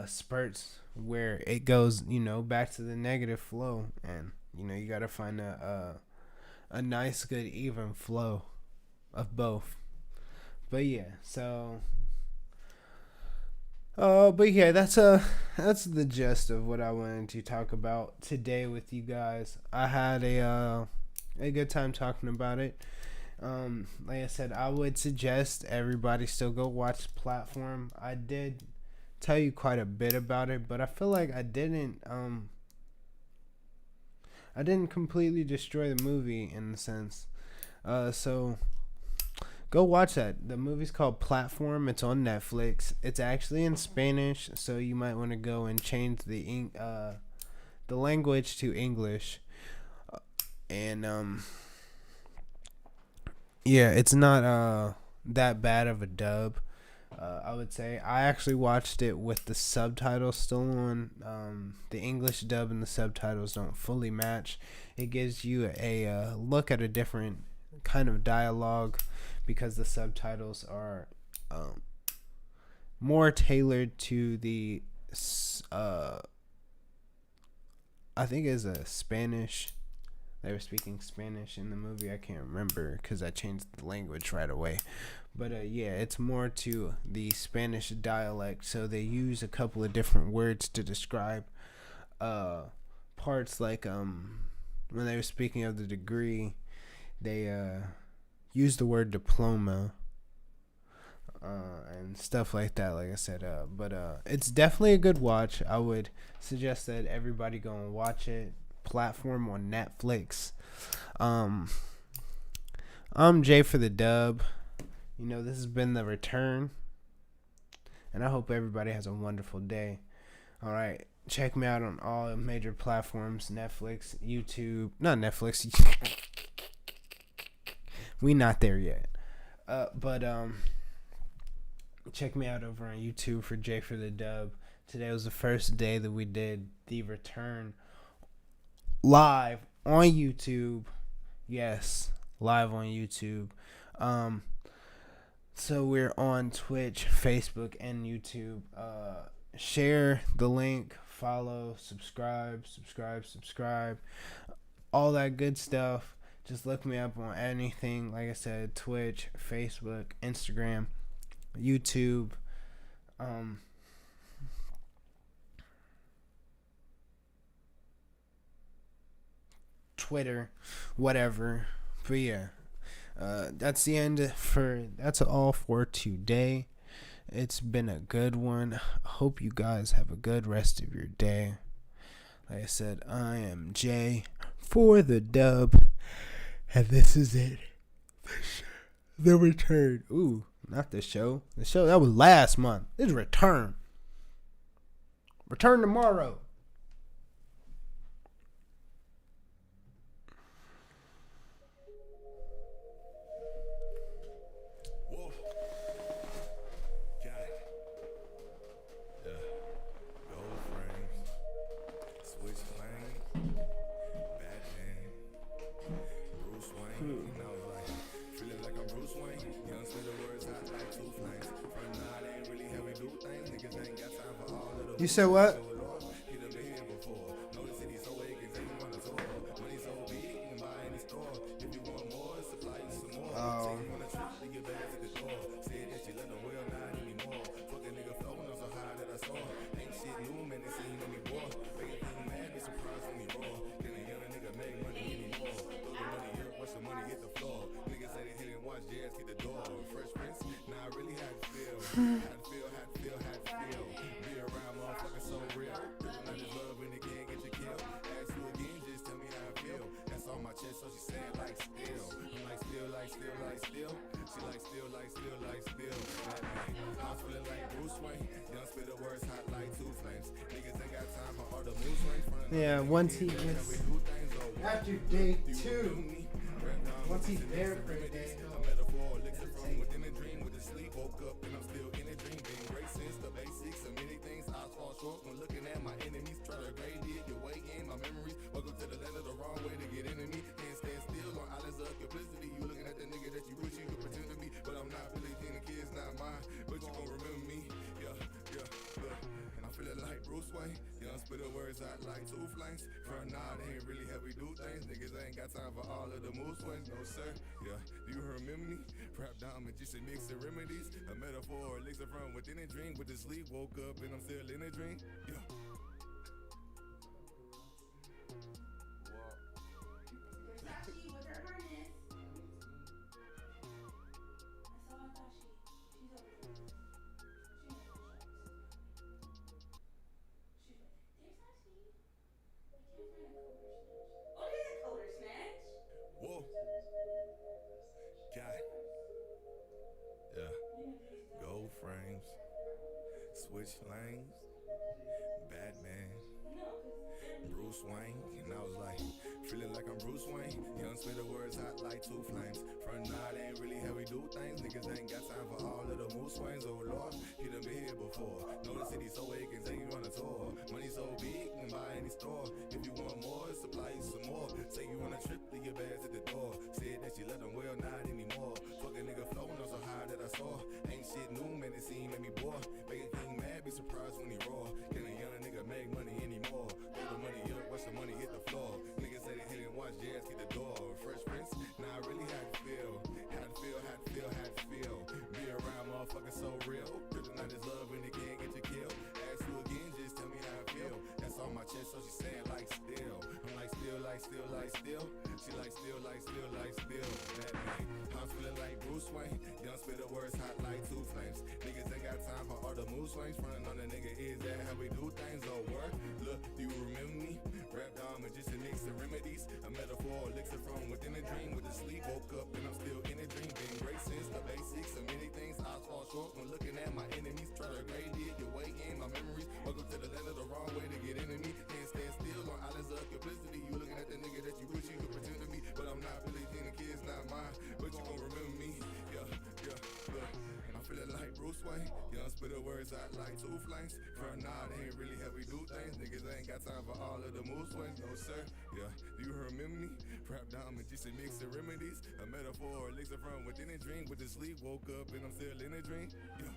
spurts where it goes, back to the negative flow. And you got to find a nice, good, even flow of both. But so that's the gist of what I wanted to talk about today with you guys. I had a good time talking about it. Like I said, I would suggest everybody still go watch Platform. I did tell you quite a bit about it, but I feel like I didn't I didn't completely destroy the movie in the sense. So go watch that. The movie's called Platform. It's on Netflix. It's actually in Spanish, so you might want to go and change the language to English. And yeah, it's not that bad of a dub. I would say I actually watched it with the subtitles still on. The English dub and the subtitles don't fully match. It gives you a look at a different kind of dialogue because the subtitles are more tailored to the I think it's a Spanish. They were speaking Spanish in the movie. I can't remember because I changed the language right away. But yeah, it's more to the Spanish dialect. So they use a couple of different words to describe parts. Like when they were speaking of the degree, they used the word diploma and stuff like that. Like I said, but it's definitely a good watch. I would suggest that everybody go and watch it. Platform on Netflix. I'm Jay for the dub. You know, this has been The Return, and I hope everybody has a wonderful day. All right, check me out on all major platforms: Netflix, YouTube. Not Netflix. We not there yet. But check me out over on YouTube for Jay for the dub. Today was the first day that we did The Return live on YouTube. Yes, live on YouTube. So we're on Twitch, Facebook, and YouTube. Share the link, follow, subscribe, all that good stuff. Just look me up on anything, like I said, Twitch, Facebook, Instagram, YouTube, Twitter, whatever. But yeah, that's all for today. It's been a good one. I hope you guys have a good rest of your day. Like I said, I am Jay for the dub, and this is it. The Return. Ooh, not the show. The show that was last month. This is Return. Return tomorrow. You said what? Oh. Yeah, once he gets after day 2, once he's there for a day, Spit the words out like 2 flames. Front nod ain't really how we do things. Niggas ain't got time for all of the mood swings. No sir, yeah. Do you remember me? Rap down magician mix of remedies. A metaphor, elixir from within a dream. With the sleep, woke up and I'm still in a dream. Yeah. Oh, frames, switch lanes, Batman, Bruce Wayne, and I was like, feeling like I'm Bruce Wayne. Young spit the words hot like two flames. Front night ain't really how we do things. Niggas ain't got time for all of the mood swings. Oh Lord, he done been here before. Know the city so big and take you on a tour. Money so big, can buy any store. If you want more, supply you some more. Take you on a trip, leave your bags at the door. Said that she let them well, not anymore. Fucking nigga floating on so high that I saw. Ain't shit new, man, it seem made me bored. Make a king mad, be surprised when he roar. Can a young nigga make money anymore? Throw the money up, watch the money hit the floor. Niggas say they hit and watch jazz hit the door. Fresh Prince, nah, I really had to feel. Had to feel, had to feel, had to feel. Be around motherfuckers so real. Kryptonite is love and it can't get you killed. Ask you again, just tell me how I feel. That's on my chest, so she saying like still. I'm like still, like still, like still. She like still, like still, like still. That night, I'm feeling like Bruce Wayne. Young spit the words hot like two flames. Niggas ain't got time for all the mood swings. Frontin' on the nigga, is that how we do things? Oh, work. Look, do you remember me? Rap down, magician, mix and remedies. A metaphor, elixir from within a dream. With the sleep, woke up and I'm still in a dream. Been great since the basics. So many things I fall short when looking at my enemies. Try to grade it, your way in my memories. Welcome to the land of the wrong way to get into me. Can't stand still on islands of complicity. You looking at the nigga that you wish you could pretend to be. But I'm not really the kid's not mine. But you gon' remember me. Yeah, look. I'm feeling like Bruce Wayne. Young spit the words out like two flames. Front nod ain't really how we do things. Niggas ain't got time for all of the mood swings. No sir, yeah, do you remember me? Rap down magician, mix and remedies. A metaphor, elixir from within a dream. With the sleep, woke up and I'm still in a dream. Yeah.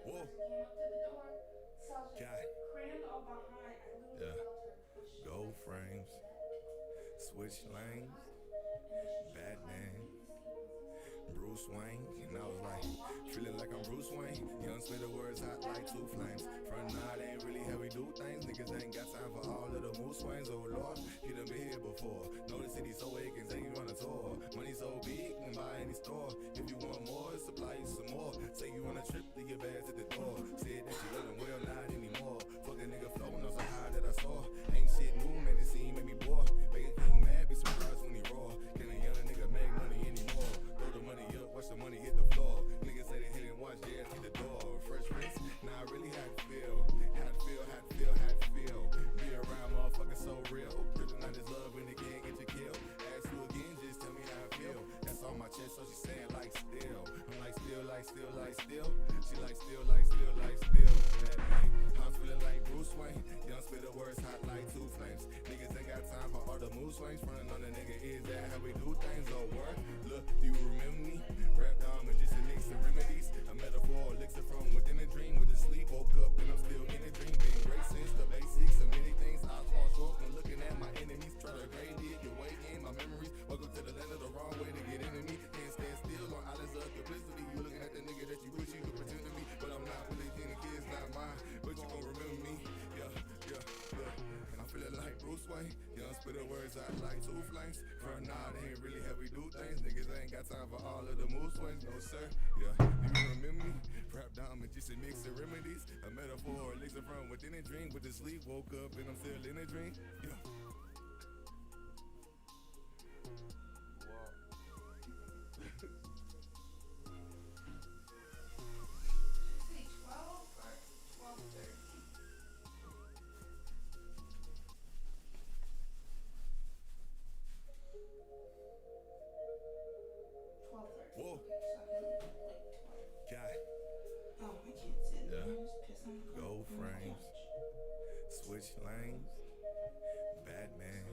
Whoa. God. Yeah. Gold frames, switch lanes, Batman, Bruce Wayne, and I was like, feeling like I'm Bruce Wayne. Young spit the words hot like two flames. Front night ain't really how we do things. Niggas ain't got time for all of the mood swings. Oh Lord, he done been here before. Know the city so big, can take you on a tour. Money so big, can buy any store. If you want more, supply you some more. Take you on a trip, leave your bags at the door. Said that she let them well, not anymore. Fucking nigga floating on so high that I saw. Ain't shit new, man, it seem made me bored. Make a king mad, be surprised when he roar. Can a young nigga make money anymore? Throw the money up, watch the money hit the floor. Niggas say they hit and watch jazz hit the door. Fresh Prince, nah, I really had to feel. Had to feel, had to feel, had to feel. Be around motherfuckers so real. Kryptonite is love and it can't get you killed. Ask you again, just tell me how I feel. That's on my chest, so she saying like still. I'm like still, like still, like still. She like still, like still, like still. That night, I'm feeling like Bruce Wayne. Young spit the words hot like two flames. Niggas ain't got time for all the mood swings. Frontin' on the nigga, is that how we do things? Oh, work. Look, do you remember me? Rap down, magician, mix and remedies. A metaphor, elixir from within a dream. With the sleep, woke up and I'm still in a dream. Been great since the basics. So many things I fall short when looking at my enemies. Try to grade it, your way in my memories. Welcome to the land of the wrong way to get into me. Can't stand still on islands of complicity. You looking at the nigga that you wish you could pretend to be. But I'm not really the kid's not mine. But you gon' remember me. Yeah, look. I'm feeling like Bruce Wayne. Young spit the words out like two flames. Front nod ain't really how we do things. Niggas ain't got time for all of the mood swings. No sir, yeah, do you remember me? Rap down magician, mix and remedies. A metaphor, elixir from within a dream. With the sleep, woke up and I'm still in a dream. Yeah. Whoa. God. Oh, I can't sit Yeah. there. Just piss on the Gold on the frames, couch. switch lanes, Batman,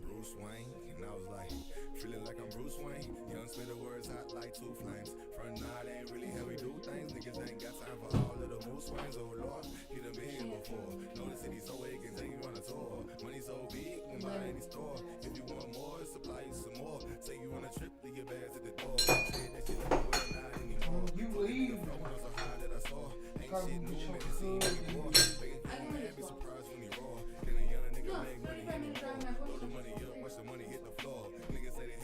Bruce Wayne, and I was like, feeling like I'm Bruce Wayne. Young spit the words hot like two flames. Front night ain't really how we do things. Niggas ain't got time for all of the mood swings. Oh Lord, he done been here before. Know the city so big, can take you on a tour. Money so big, can buy any store. If you want more, supply you some more. Take you on a trip, leave your bags at the door. Said that you let them well, not anymore. You Fucking leave. nigga flowing on so high that I saw. Ain't Probably shit new, get man, your it seem food like more. and- Make a king mad, be surprised when he roar. Can a young nigga make money anymore? Throw the money up, watch the money hit the floor. Niggas say they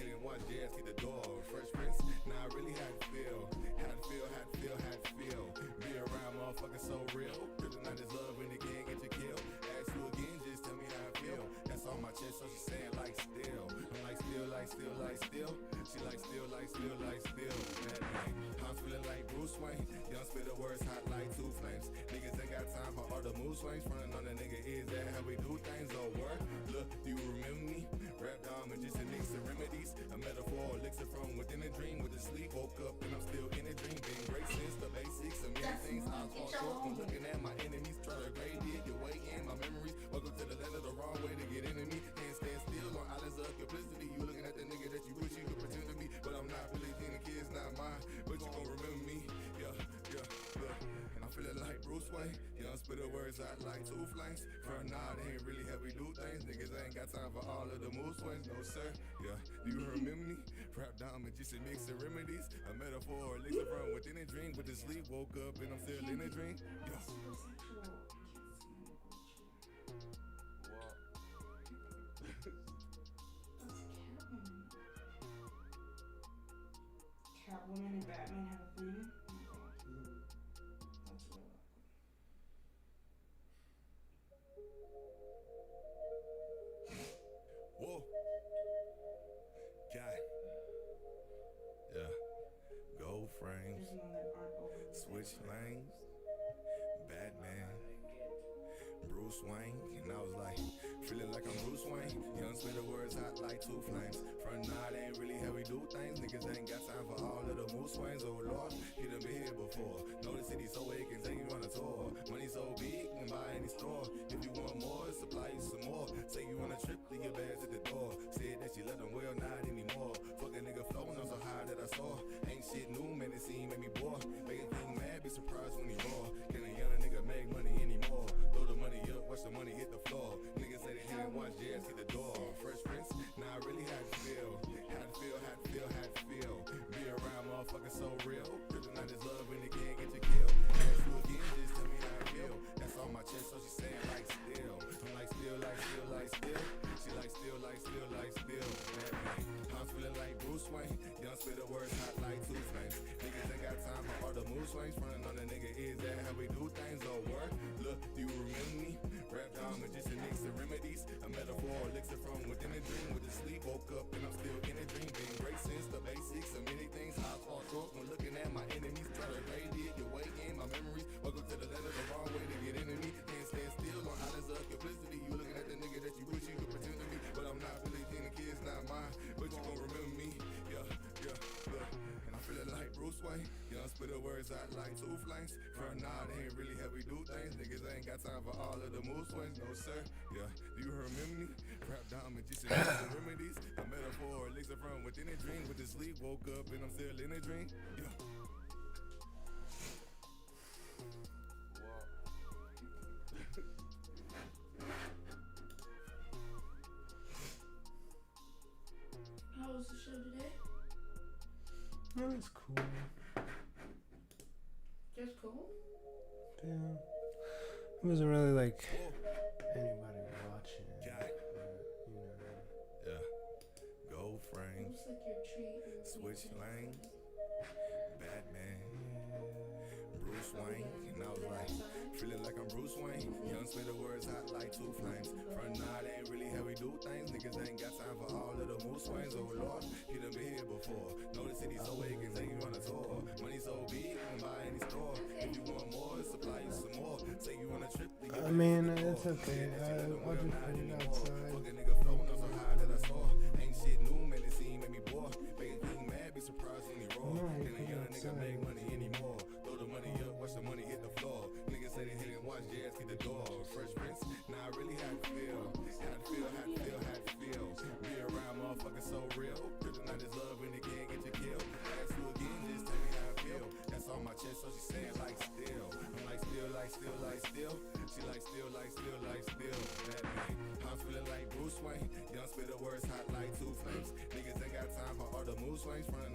like still, like still. She like still, like still, like still. That night, I'm feeling like Bruce Wayne. Young spitter words hot like two flames. Niggas ain't got time for all the mood swings. Frontin' on the nigga, is that how we do things? Oh, word. Look, do you remember me? Rap dog, magician, mix and remedies. A metaphor, elixir from within a dream. With the sleep, woke up and I'm still in a dream. Being great since the basics. A million things I fall short from looking at my enemies. Try to grade it, your way in my memories. Welcome to the land of the wrong way to get into me. Can't stand still on islands of complicity. You looking at the nigga that you wish you could pretend to be. But I'm not really the kid's not mine. But you gon' remember me. Yeah, look. And I'm feeling like Bruce Wayne. Young spitter words out like two flames. Front nah, they ain't really how we do things. Niggas ain't got time for all of the mood swings. No sir. Yeah, do you remember me? Rap down, magician, mix and remedies. A metaphor, elixir from within a dream. With the sleep, woke up and I'm still in a dream. Yeah. Catwoman and Batman have a thing. That's real. Whoa. God. Yeah. Gold frames. There's none that aren't over. Switch lanes. Batman. Bruce Wayne. And I was like, feeling like I'm Bruce Wayne. Young spitter words hot like two flames. Front night ain't really how we do things. Niggas ain't got time for all of the mood swings. Oh Lord, he done been here before. Know the city so big can take you on a tour. Money so big, can buy any store. If you want more, supply you some more. Take you on a trip, leave your bags at the door. Said that she let them well, not anymore. Fuck a nigga flowing on so high that I saw. Ain't shit new, man, it seem make me bored. Make a king mad, be surprised when he roar. Can a young nigga make money anymore? Throw the money up, watch the money hit the floor. Niggas say they didn't watch jazz hit the door. Fresh Prince, nah, I really how to feel. How to feel, how to feel, how to feel. Be around motherfuckers so real. Kryptonite is love when they can't get you killed. Ask you again, just tell me how I feel. That's on my chest, so she saying like still. I'm like still, like still, like still. She like still, like still, like still. That night, I'm feeling like Bruce Wayne. Young spitter words hot like two flames. Niggas ain't got time for all the mood swings. Frontin' on the nigga, is that how we do things? Oh, word. Look, do you remember me? Rap dog, magician, mix and remedies. A metaphor, elixir from within a dream. With the sleep, woke up and I'm still in a dream. Being great since the basics. A many things I fall short when looking at my enemies. Try to grade it, your way in my memories. Welcome to the land of the wrong way to get into me. Can't stand still on islands of complicity. You looking at the nigga that you wish you could pretend to be. But I'm not really the kid's not mine. But you gon' remember me. Yeah, look. And I'm feeling like Bruce Wayne. Young spitter words out like two flames. Front nah, they ain't really how we do things. Niggas ain't got time for all of the mood swings. No sir. Yeah, do you remember me? Rap down, magician, mix and remedies. A metaphor, elixir from within a dream. With the sleep, woke up and I'm still in a dream. Yeah. How was the show today? That was cool. Just cool? Yeah. It wasn't really like anybody watching. God. You know. Yeah. Gold It frames. was like your treat. Switch lanes. Batman. Bruce Wayne. And I was like, feeling like I'm Bruce Wayne. Young spitter words hot like two flames. Front night ain't really how we do things. Niggas ain't got time for all of the mood swings. Oh Lord, he done been here before. Know the city so big can take you on a tour. Money so big, can buy any store. If you want more, supply you some more. Take you on a trip. I mean, it's okay. I'll just put it outside. Fuck a nigga flowing on so high that I saw. Ain't shit new, man, it seem make me bored. Make a king mad, be surprised when he roar. Can a young nigga make money anymore? Throw the money up, watch the money hit the floor. Niggas say they didn't watch jazz hit the door. Fresh Prince, nah, I really how to feel. How to feel, how to feel, how to feel. Be around motherfuckers so real. Kryptonite is love when they can't get you killed. Ask you again, just tell me how I feel. That's on my chest, so she saying like still. I'm like still, like still, like still. She like still, like still, like still. That night, I'm feeling like Bruce Wayne. Young spitter words hot like two flames. Niggas ain't got time for all the mood swings. Front